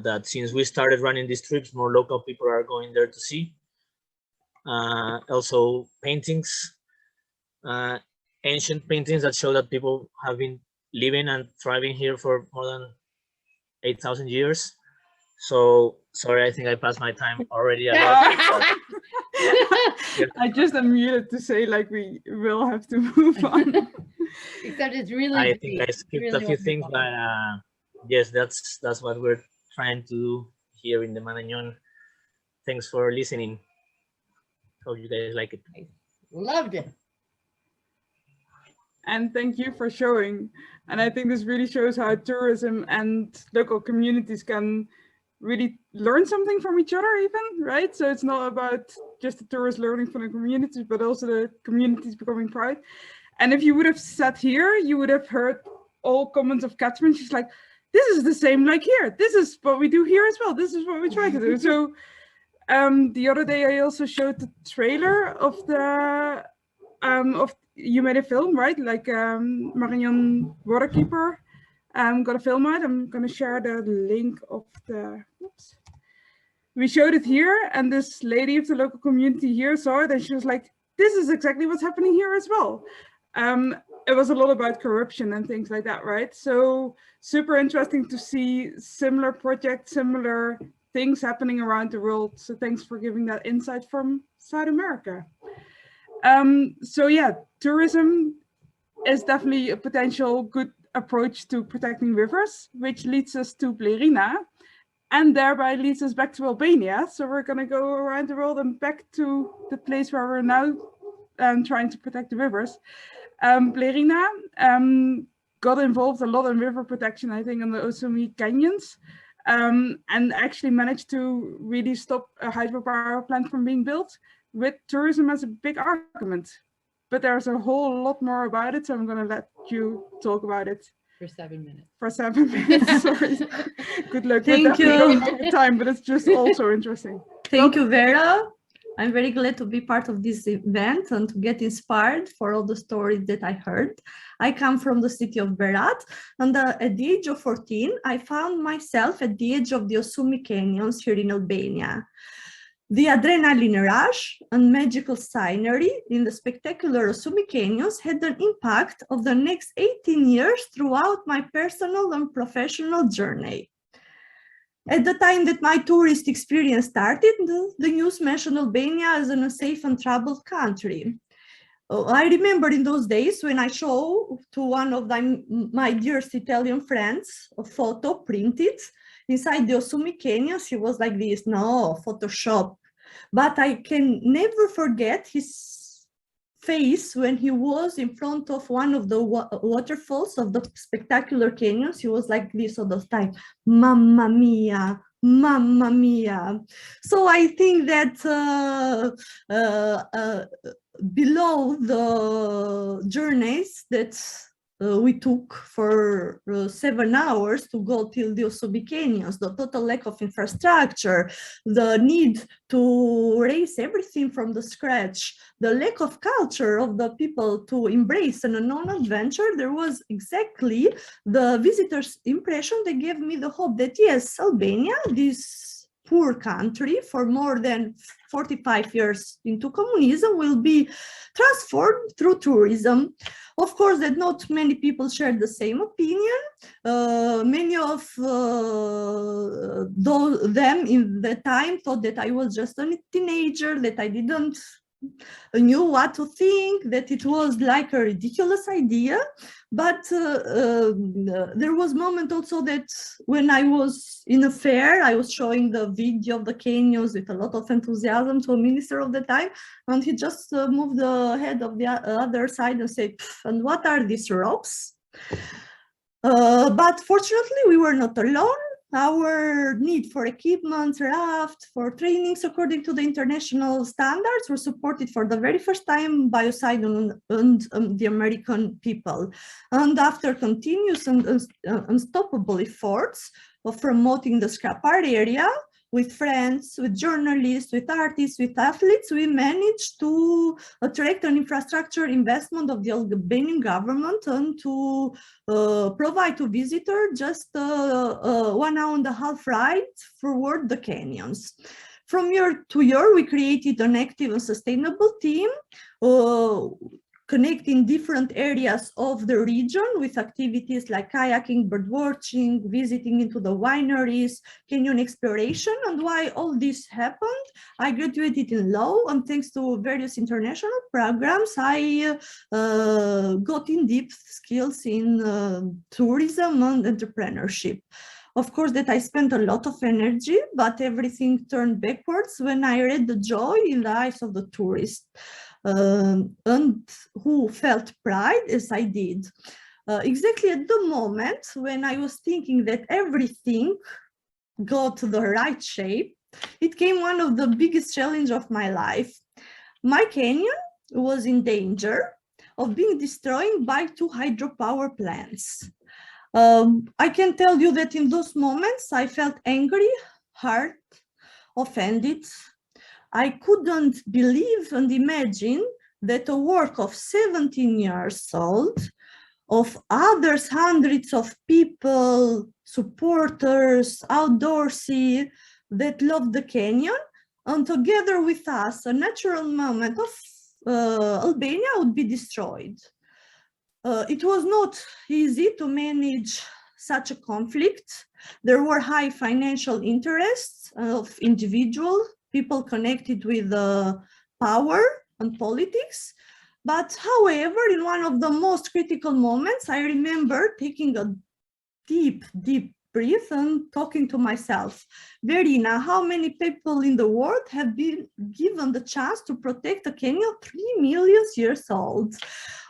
that since we started running these trips, more local people are going there to see. Also paintings, ancient paintings that show that people have been living and thriving here for more than 8,000 years. So sorry, I think I passed my time already a lot. I just unmuted to say like we will have to move on. Except it's really. I think I skipped a few things, but yes, that's what we're trying to do here in the Marañón. Thanks for listening. Hope you guys like it. Loved it. And thank you for showing. And I think this really shows how tourism and local communities can really learn something from each other even, right? So it's not about just the tourists learning from the communities, but also the communities becoming proud. And if you would have sat here, you would have heard all comments of Catherine. She's like, this is the same like here. This is what we do here as well. This is what we try to do. So the other day I also showed the trailer of the you made a film, right? Like Marañón Waterkeeper got a film out. I'm gonna share the link of the, oops. We showed it here, and this lady of the local community here saw it, and she was like, this is exactly what's happening here as well. It was a lot about corruption and things like that, right? So super interesting to see similar projects, similar things happening around the world. So thanks for giving that insight from South America. So yeah, tourism is definitely a potential good approach to protecting rivers, which leads us to Blerina, and thereby leads us back to Albania. So we're going to go around the world and back to the place where we're now trying to protect the rivers. Blerina got involved a lot in river protection, I think, in the Osumi canyons, and actually managed to really stop a hydropower plant from being built, with tourism as a big argument. But there's a whole lot more about it, so I'm going to let you talk about it. For 7 minutes. For 7 minutes, sorry. Good luck. Thank you. Going over time, but it's just also interesting. Thank you, Vera. I'm very glad to be part of this event and to get inspired for all the stories that I heard. I come from the city of Berat, and at the age of 14, I found myself at the edge of the Osumi canyons here in Albania. The adrenaline rush and magical scenery in the spectacular Osumi canyons had an impact of the next 18 years throughout my personal and professional journey. At the time that my tourist experience started, the news mentioned Albania as an unsafe and troubled country. I remember in those days when I showed to one of my dearest Italian friends a photo printed inside the Osumi canyons. He was like this, no, Photoshop. But I can never forget his face when he was in front of one of the waterfalls of the spectacular canyons. He was like this all the time, Mamma mia, Mamma mia. So I think that below the journeys that we took for 7 hours to go till the Osumi canyons, the total lack of infrastructure, the need to raise everything from the scratch, the lack of culture of the people to embrace an unknown adventure, there was exactly the visitor's impression that gave me the hope that yes, Albania, this poor country for more than 45 years into communism will be transformed through tourism. Of course, that not many people share the same opinion. Many of them in the time thought that I was just a teenager, that I didn't knew what to think, that it was like a ridiculous idea. But there was a moment also that when I was in a fair, I was showing the video of the canyons with a lot of enthusiasm to a minister of the time, and he just moved the head of the other side and said, "And what are these ropes?" But fortunately, we were not alone. Our need for equipment, raft, for trainings according to the international standards were supported for the very first time by Poseidon and the American people. And after continuous and unstoppable efforts of promoting the scrap art area, with friends, with journalists, with artists, with athletes, we managed to attract an infrastructure investment of the Albanian government and to provide to visitors just 1 hour and a half ride forward the canyons. From year to year, we created an active and sustainable team connecting different areas of the region with activities like kayaking, birdwatching, visiting into the wineries, canyon exploration. And while all this happened, I graduated in law, and thanks to various international programs, I got in-depth skills in tourism and entrepreneurship. Of course, that I spent a lot of energy, but everything turned backwards when I read the joy in the eyes of the tourists. And who felt pride as I did. Exactly at the moment when I was thinking that everything got the right shape, it came one of the biggest challenges of my life. My canyon was in danger of being destroyed by 2 hydropower plants. I can tell you that in those moments I felt angry, hurt, offended. I couldn't believe and imagine that a work of 17 years old, of others, hundreds of people, supporters, outdoorsy, that loved the canyon, and together with us, a natural moment of Albania would be destroyed. It was not easy to manage such a conflict. There were high financial interests of individuals, people connected with power and politics. But however, in one of the most critical moments, I remember taking a deep, deep breath and talking to myself, Verena, how many people in the world have been given the chance to protect a canyon 3 million years old?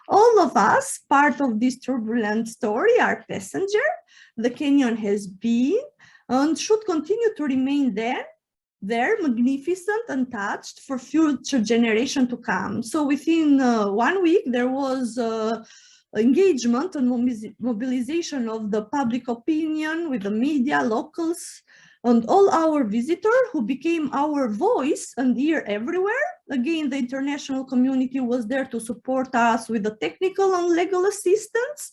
All of us, part of this turbulent story, are passengers. The canyon has been and should continue to remain there, magnificent, untouched for future generation to come. So within 1 week, there was engagement and mobilization of the public opinion with the media, locals, and all our visitors who became our voice and ear everywhere. Again, the international community was there to support us with the technical and legal assistance.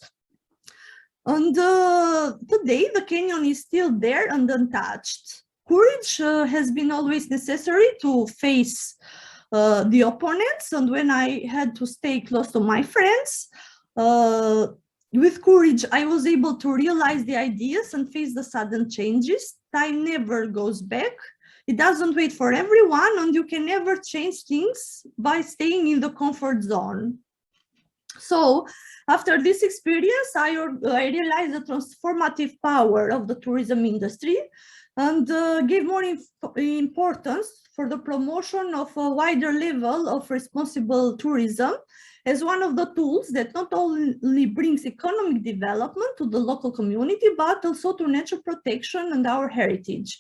And today, the canyon is still there and untouched. Courage has been always necessary to face the opponents, and when I had to stay close to my friends, with courage, I was able to realize the ideas and face the sudden changes. Time never goes back. It doesn't wait for everyone, and you can never change things by staying in the comfort zone. So after this experience, I realized the transformative power of the tourism industry and gave more importance for the promotion of a wider level of responsible tourism as one of the tools that not only brings economic development to the local community, but also to nature protection and our heritage.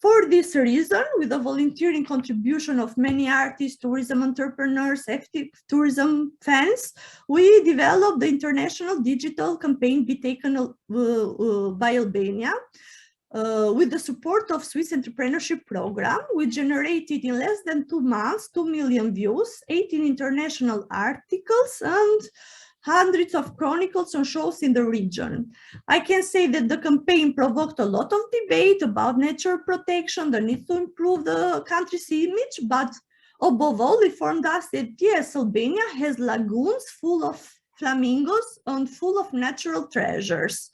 For this reason, with the volunteering contribution of many artists, tourism entrepreneurs, active tourism fans, we developed the international digital campaign Be Taken by Albania. With the support of Swiss Entrepreneurship Program, we generated in less than 2 months, 2 million views, 18 international articles, and hundreds of chronicles and shows in the region. I can say that the campaign provoked a lot of debate about nature protection, the need to improve the country's image, but above all, informed us that yes, Albania has lagoons full of flamingos and full of natural treasures.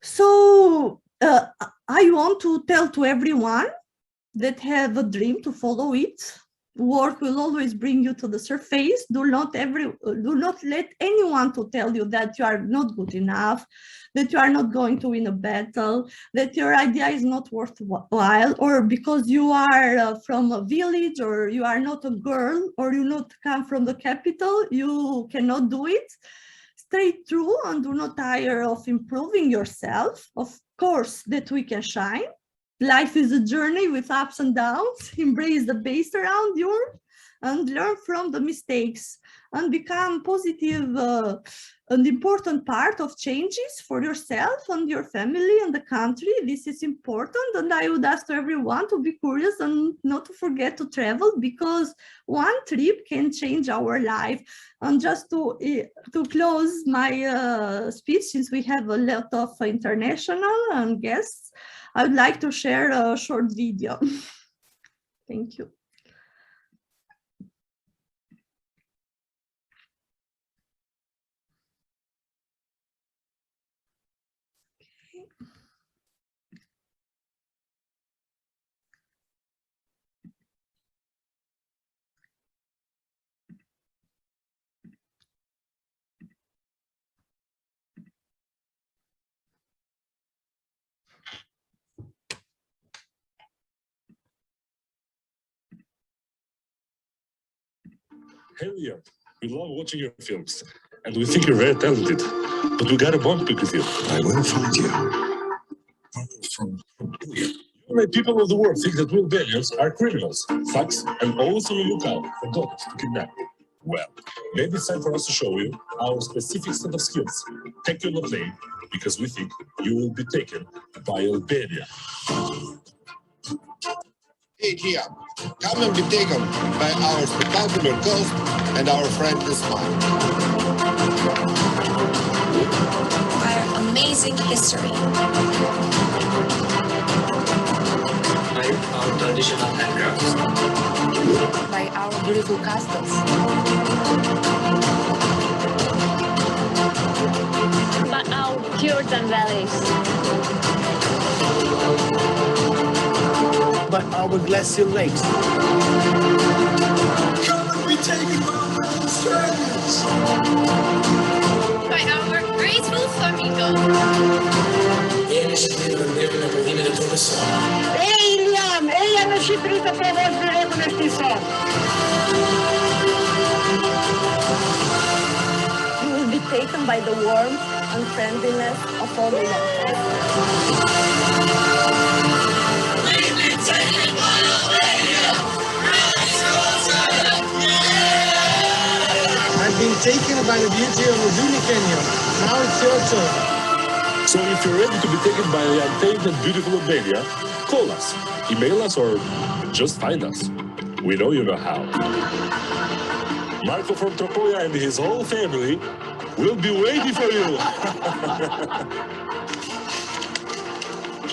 So I want to tell to everyone that have a dream to follow it. Work will always bring you to the surface. Do not let anyone to tell you that you are not good enough, that you are not going to win a battle, that your idea is not worthwhile, or because you are from a village, or you are not a girl, or you not come from the capital, you cannot do it. Stay true and do not tire of improving yourself. Of course, that we can shine. Life is a journey with ups and downs. Embrace the base around you and learn from the mistakes and become positive and important part of changes for yourself and your family and the country. This is important, and I would ask to everyone to be curious and not to forget to travel, because one trip can change our life. And just to close my speech, since we have a lot of international guests, I would like to share a short video. Thank you. Hey Leo, we love watching your films, and we think you're very talented, but we got a bond pick with you. I will find you. From you made people of the world think that we Albanians are criminals, thugs, and always on the lookout for daughters to kidnap. Well, maybe it's time for us to show you our specific set of skills. Take you on the plane, because we think you will be taken by Albania. Hey Gia, come and be taken by our spectacular coast and our friendly smile. Our amazing history. By our traditional handcrafts. By our beautiful castles. By our fjords and valleys. By our glacial lakes. Come and be taken by our Australians. By our graceful flamingo. Hey Iliam, jam në Shqipëri të provoj biletin e këtij sot. You will be taken by the warmth and friendliness of all the I've been taken by the beauty of the Bohne Canyon. Now it's your turn. So if you're ready to be taken by the untainted beautiful Albania, call us, email us, or just find us. We know you know how. Marco from Tropoja and his whole family will be waiting for you.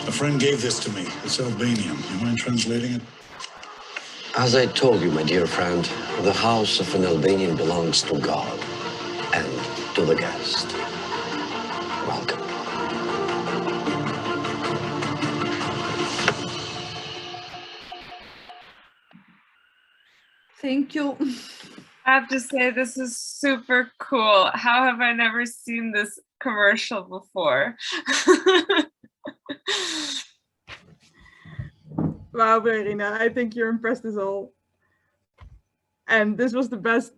A friend gave this to me. It's Albanian. You mind translating it? As I told you, my dear friend, the house of an Albanian belongs to God and to the guest. Welcome. Thank you. I have to say, this is super cool. How have I never seen this commercial before? Wow, Verena, I think you impressed us all. And this was the best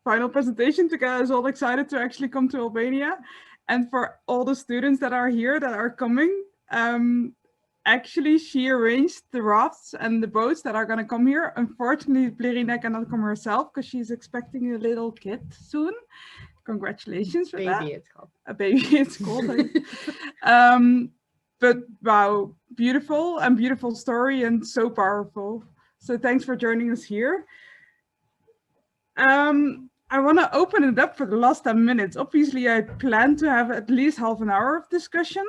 final presentation to get us all excited to actually come to Albania. And for all the students that are here that are coming, actually she arranged the rafts and the boats that are going to come here. Unfortunately, Verena cannot come herself because she's expecting a little kid soon. Congratulations for that. Baby, it's called. A baby, it's called. But wow, beautiful story and so powerful. So thanks for joining us here. I want to open it up for the last 10 minutes. Obviously, I plan to have at least half an hour of discussion.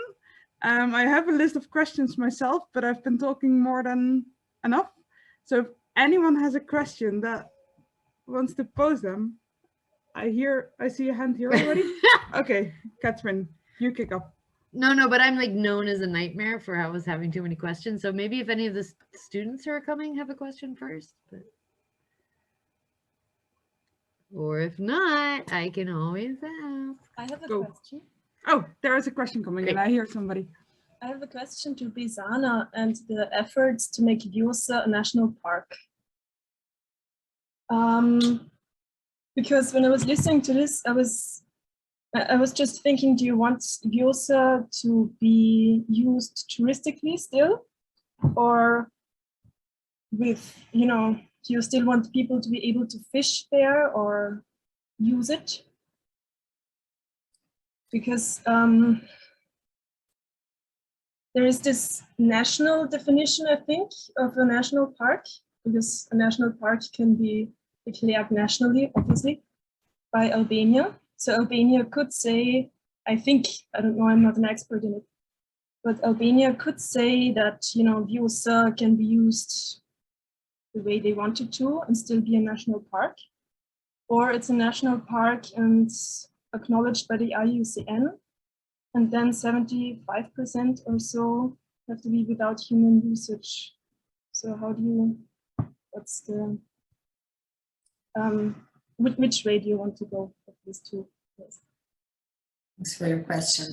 I have a list of questions myself, but I've been talking more than enough. So if anyone has a question that wants to pose them, I see a hand here already. Okay, Catherine, you kick off. No, but I'm like known as a nightmare for I was having too many questions. So maybe if any of the students who are coming have a question first. But... Or if not, I can always ask. I have a question. Oh, there is a question coming in. I hear somebody. I have a question to Bizana and the efforts to make Vjosa a national park. Because when I was listening to this, I was just thinking, do you want Vjosa to be used touristically still? Or with, you know, do you still want people to be able to fish there or use it? Because there is this national definition, I think, of a national park, because a national park can be declared nationally, obviously, by Albania. So Albania could say, I think, I don't know, I'm not an expert in it, but Albania could say that, you know, Vjosa can be used the way they wanted to and still be a national park, or it's a national park and acknowledged by the IUCN, and then 75% or so have to be without human usage. So how do you, what's the, which way do you want to go with these two? Yes. Thanks for your question.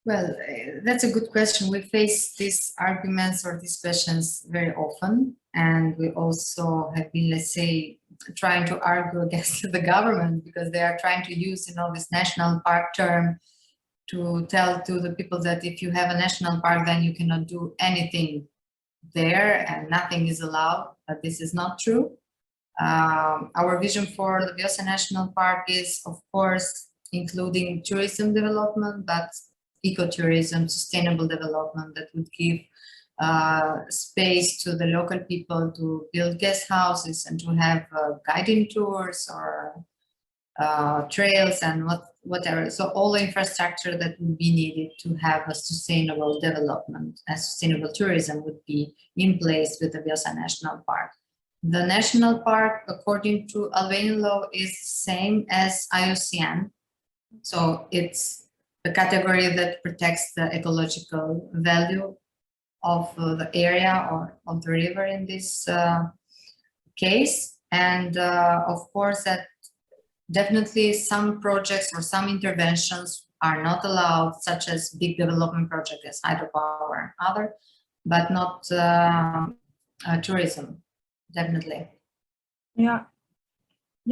Well, that's a good question. We face these arguments or these questions very often, and we also have been, let's say, trying to argue against the government because they are trying to use, you know, this national park term to tell to the people that if you have a national park, then you cannot do anything there and nothing is allowed, but this is not true. Our vision for the Vjosa National Park is, of course, including tourism development, but ecotourism, sustainable development that would give space to the local people to build guest houses and to have guiding tours or trails and whatever. So all the infrastructure that would be needed to have a sustainable development and sustainable tourism would be in place with the Vjosa National Park. The national park, according to Albanian law, is the same as IUCN. So it's the category that protects the ecological value of the area or of the river in this case. And of course, that definitely some projects or some interventions are not allowed, such as big development projects as hydropower and other, but not tourism, definitely. Yeah,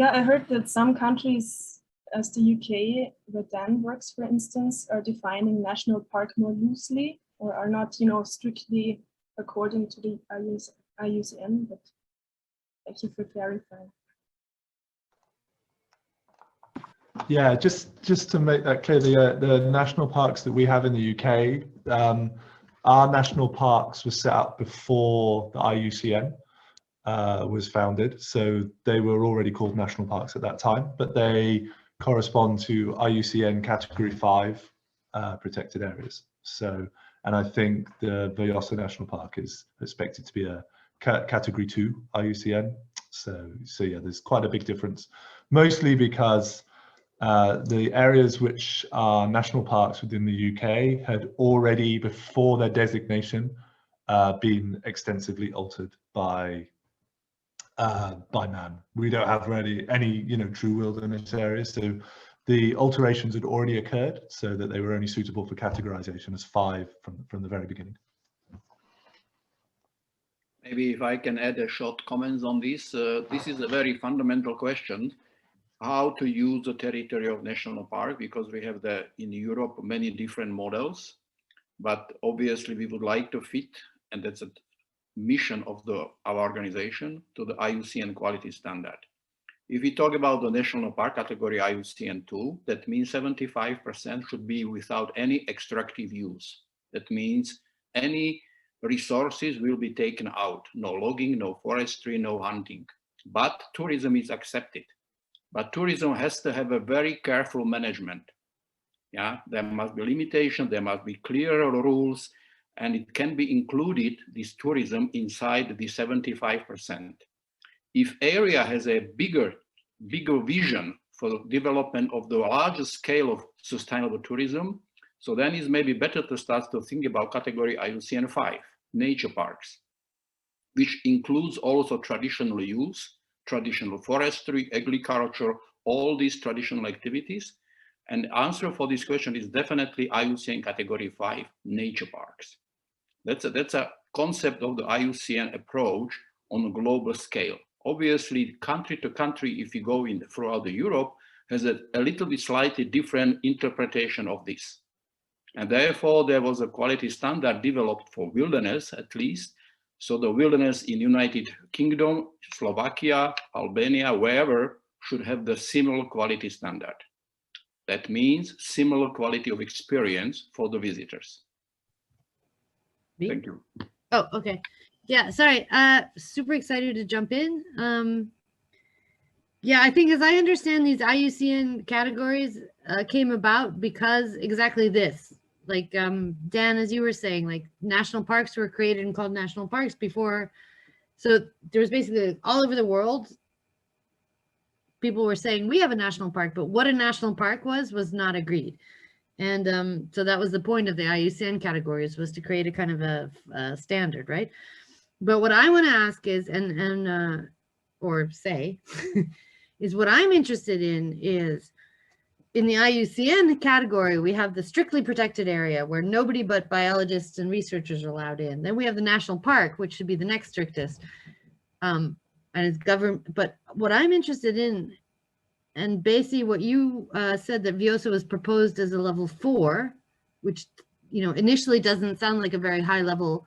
I heard that some countries, as the UK, the Denmarks, for instance, are defining national park more loosely or are not, you know, strictly according to the IUCN, but thank you for clarifying. Yeah, just to make that clear, the national parks that we have in the UK, our national parks were set up before the IUCN was founded, so they were already called national parks at that time, but they correspond to IUCN Category 5 protected areas. So, and I think the Vjosa National Park is expected to be a Category 2 IUCN. So yeah, there's quite a big difference, mostly because the areas which are national parks within the UK had already, before their designation, been extensively altered by man. We don't have really any, you know, true wilderness areas, so the alterations had already occurred, so that they were only suitable for categorization as 5 from the very beginning. Maybe if I can add a short comments on this. This is a very fundamental question, how to use the territory of national park, because we have in Europe many different models, but obviously we would like to fit, and that's a mission of our organization, to the IUCN quality standard. If we talk about the national park category IUCN 2, that means 75% should be without any extractive use. That means any resources will be taken out, no logging, no forestry, no hunting, but tourism is accepted. but tourism has to have a very careful management. Yeah, there must be limitations, there must be clear rules, and it can be included, this tourism, inside the 75%. If area has a bigger vision for the development of the largest scale of sustainable tourism, so then it's maybe better to start to think about category IUCN 5, nature parks, which includes also traditional use, traditional forestry, agriculture, all these traditional activities. And the answer for this question is definitely IUCN category 5, nature parks. That's a concept of the IUCN approach on a global scale. Obviously, country to country, if you go in throughout the Europe, has a little bit slightly different interpretation of this. And therefore, there was a quality standard developed for wilderness, at least. So the wilderness in United Kingdom, Slovakia, Albania, wherever, should have the similar quality standard. That means similar quality of experience for the visitors. Me? Thank you. Oh, okay. Yeah, sorry. Super excited to jump in. Yeah, I think as I understand these IUCN categories came about because exactly this. Like Dan, as you were saying, like national parks were created and called national parks before. So there was basically all over the world, people were saying we have a national park, but what a national park was not agreed. And so that was the point of the IUCN categories, was to create a kind of a standard, right? But what I want to ask is, or say, is what I'm interested in is, in the IUCN category, we have the strictly protected area where nobody but biologists and researchers are allowed in. Then we have the national park, which should be the next strictest. And it's government. But what I'm interested in, and basically what you said, that Vjosa was proposed as a level 4, which, you know, initially doesn't sound like a very high level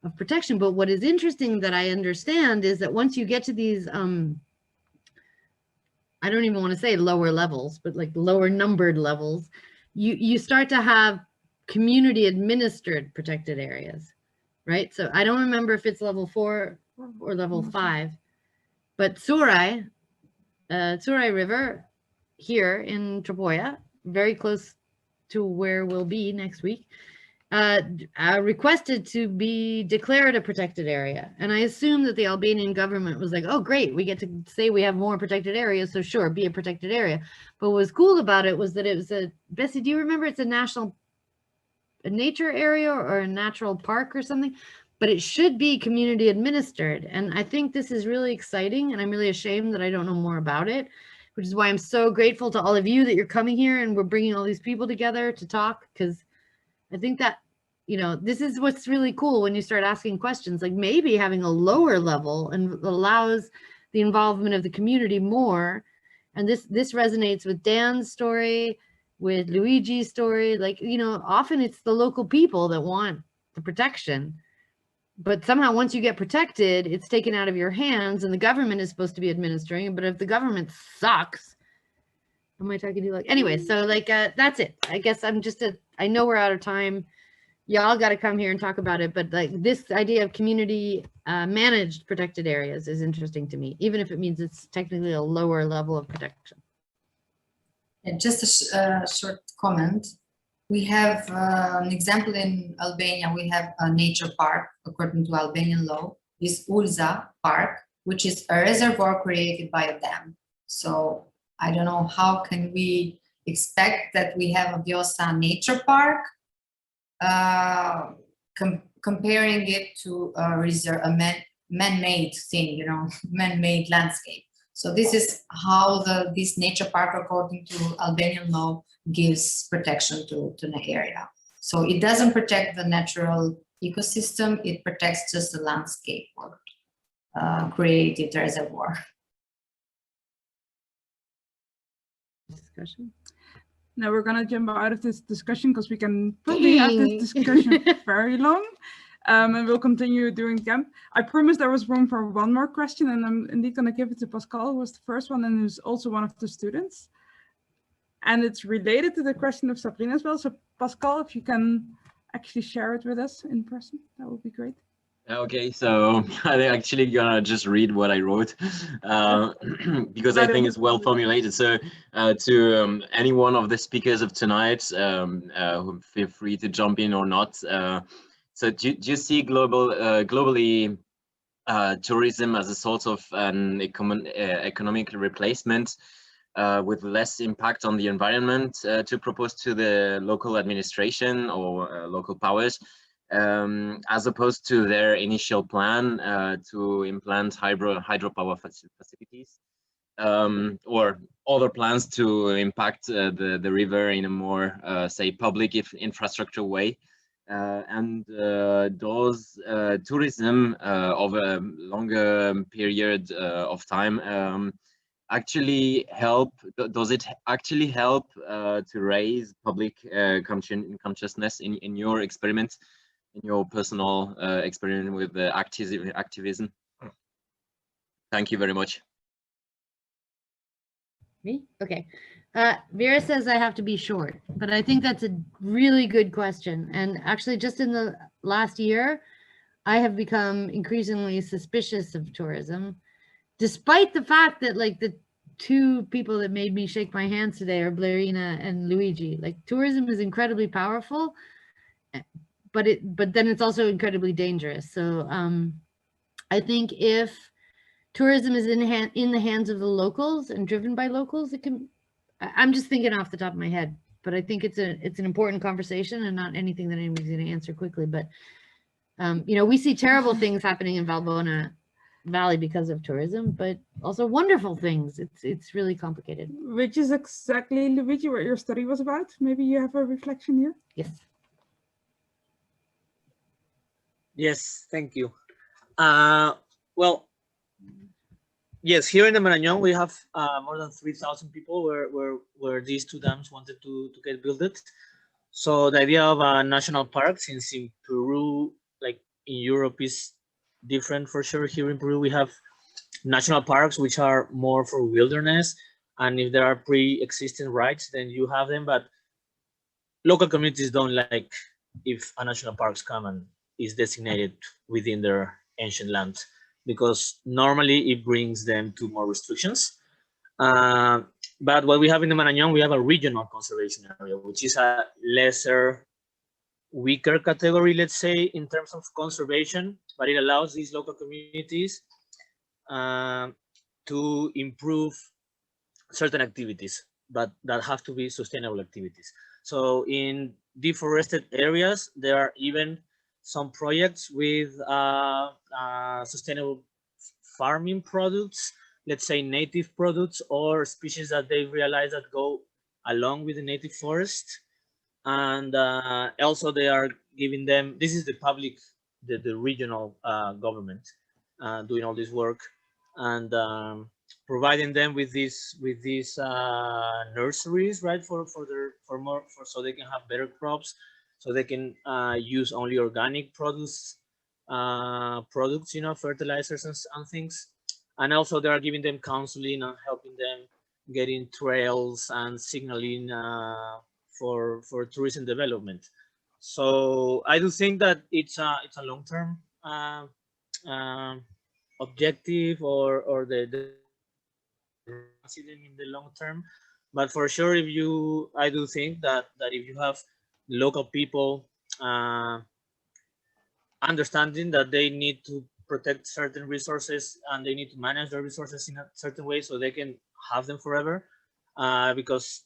of protection. But what is interesting that I understand is that once you get to these, I don't even want to say lower levels, but like lower numbered levels, you start to have community administered protected areas, right? So I don't remember if it's level 4 or level 5, but Tsurai River here in Tropoja, very close to where we'll be next week, requested to be declared a protected area. And I assume that the Albanian government was like, oh, great, we get to say we have more protected areas, so sure, be a protected area. But what was cool about it was that it was Bessie, do you remember, it's a nature area or a natural park or something? But it should be community administered. And I think this is really exciting, and I'm really ashamed that I don't know more about it, which is why I'm so grateful to all of you that you're coming here and we're bringing all these people together to talk, because I think that, you know, this is what's really cool when you start asking questions, like maybe having a lower level and allows the involvement of the community more. And this resonates with Dan's story, with Luigi's story. Like, you know, often it's the local people that want the protection, but somehow once you get protected, it's taken out of your hands and the government is supposed to be administering it. But if the government sucks, am I talking to you? Like, anyway, so like, that's it. I guess I know we're out of time. Y'all got to come here and talk about it. But like this idea of community managed protected areas is interesting to me, even if it means it's technically a lower level of protection. And just a short comment. We have an example in Albania. We have a nature park, according to Albanian law, is Ulza Park, which is a reservoir created by a dam. So I don't know, how can we expect that we have a Vjosa nature park, comparing it to a man-made thing, you know, man-made landscape. So this is how this nature park, according to Albanian law, gives protection to the area. So it doesn't protect the natural ecosystem, it protects just the landscape or created reservoir. Discussion. Now we're gonna jump out of this discussion because we can probably have this discussion very long. And we'll continue during camp. I promised there was room for one more question, and I'm indeed going to give it to Pascal, who was the first one and who's also one of the students. And it's related to the question of Sabrina as well. So Pascal, if you can actually share it with us in person, that would be great. Okay, so I'm actually gonna just read what I wrote because I think it's well formulated. So to any one of the speakers of tonight, feel free to jump in or not. So do you see globally tourism as a sort of an economic replacement with less impact on the environment to propose to the local administration or local powers? As opposed to their initial plan to implant hydropower facilities or other plans to impact the river in a more, say, public infrastructure way. And those tourism of a longer period of time actually help, does it actually help to raise public consciousness in your experiment? In your personal experience with the activism? Thank you very much. Me? Okay. Vera says I have to be short, but I think that's a really good question. And actually, just in the last year, I have become increasingly suspicious of tourism, despite the fact that like the two people that made me shake my hands today are Blarina and Luigi. Like tourism is incredibly powerful, but then it's also incredibly dangerous. So I think if tourism is in the hands of the locals and driven by locals, it can. I'm just thinking off the top of my head, but I think it's an important conversation and not anything that anybody's going to answer quickly. But you know, we see terrible things happening in Valbona Valley because of tourism, but also wonderful things. It's really complicated. Which is exactly, Luigi, what your study was about. Maybe you have a reflection here. Yes. Yes, thank you. Well, yes, here in the Marañón, we have more than 3,000 people where these two dams wanted to get built. So the idea of a national park, since in Peru, like in Europe, is different for sure. Here in Peru, we have national parks, which are more for wilderness. And if there are pre-existing rights, then you have them. But local communities don't like if a national parks come and is designated within their ancient land, because normally it brings them to more restrictions. But what we have in the Marañón, we have a regional conservation area, which is a lesser, weaker category, let's say, in terms of conservation, but it allows these local communities to improve certain activities, but that have to be sustainable activities. So in deforested areas, there are even some projects with sustainable farming products, let's say native products or species that they realize that go along with the native forest. And also they are giving them, this is the public, the regional government doing all this work, and providing them with these nurseries, right, so they can have better crops, so they can use only organic products, you know, fertilizers and things. And also they are giving them counseling and helping them getting trails and signaling for tourism development. So I do think that it's a long-term objective or the in the long term. But for sure, I do think that if you have local people understanding that they need to protect certain resources and they need to manage their resources in a certain way so they can have them forever, because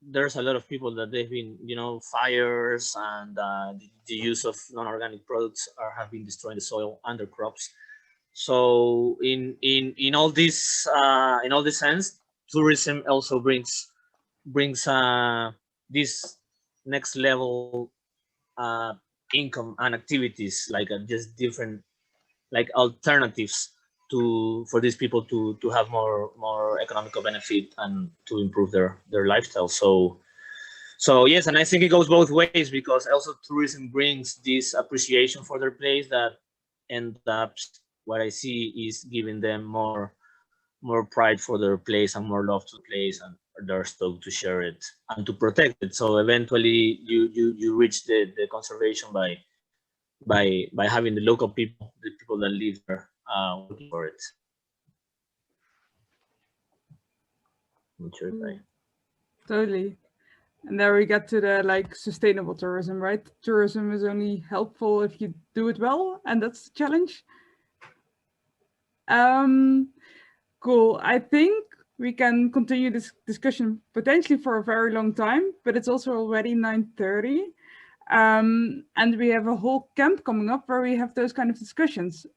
there's a lot of people that they've been, you know, fires and the use of non-organic products have been destroying the soil and the crops. So in all this sense, tourism also brings this next level income and activities, like just different, like alternatives for these people to have more economical benefit and to improve their lifestyle. So yes, and I think it goes both ways, because also tourism brings this appreciation for their place that ends up, what I see is giving them more pride for their place and more love to the place, and they're stoked to share it and to protect it. So eventually you reach the conservation by by having the local people, the people that live there, working for it. I'm not sure if I... Totally. And there we get to the like sustainable tourism, right? Tourism is only helpful if you do it well, and that's the challenge. Cool. I think we can continue this discussion potentially for a very long time, but it's also already 9:30. And we have a whole camp coming up where we have those kind of discussions.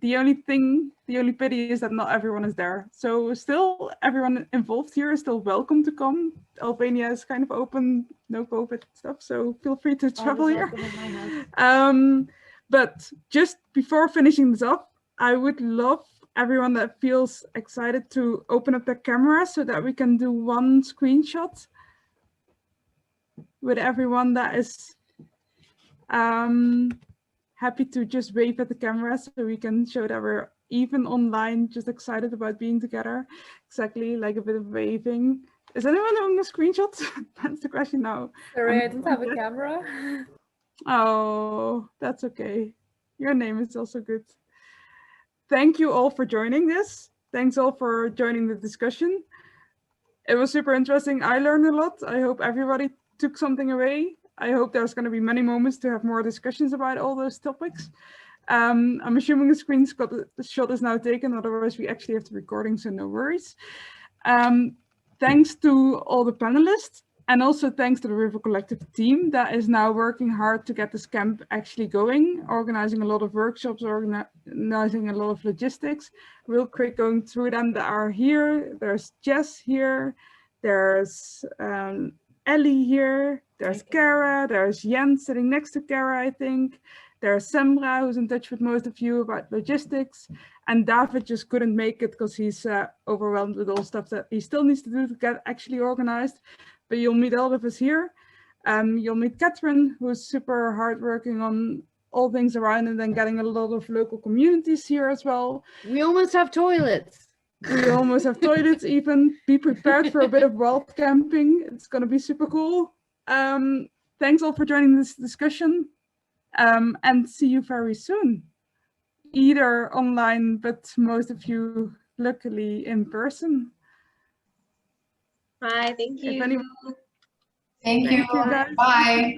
The only pity is that not everyone is there. So still everyone involved here is still welcome to come. Albania is kind of open, no COVID stuff, so feel free to travel here. But just before finishing this up, I would love everyone that feels excited to open up their camera so that we can do one screenshot with everyone that is happy to just wave at the camera so we can show that we're even online, just excited about being together. Exactly, like a bit of waving. Is anyone doing a screenshot? That's the question now. Sorry, I don't have a camera. Oh, that's okay. Your name is also good. Thank you all for joining this. Thanks all for joining the discussion. It was super interesting. I learned a lot. I hope everybody took something away. I hope there's going to be many moments to have more discussions about all those topics. I'm assuming the screenshot is now taken, otherwise we actually have the recording, so no worries. Thanks to all the panelists, and also thanks to the River Collective team that is now working hard to get this camp actually going, organizing a lot of workshops, organizing a lot of logistics. Real quick going through them that are here. There's Jess here, there's Ellie here, there's Kara, there's Jens sitting next to Kara, I think. There's Sembra, who's in touch with most of you about logistics. And David just couldn't make it because he's overwhelmed with all stuff that he still needs to do to get actually organized. But you'll meet all of us here. You'll meet Catherine, who's super hardworking on all things around and then getting a lot of local communities here as well. We almost have toilets. We almost have toilets even. Be prepared for a bit of wild camping. It's going to be super cool. Thanks all for joining this discussion, and see you very soon. Either online, but most of you luckily in person. Bye, thank you. Thank you. Guys. Bye.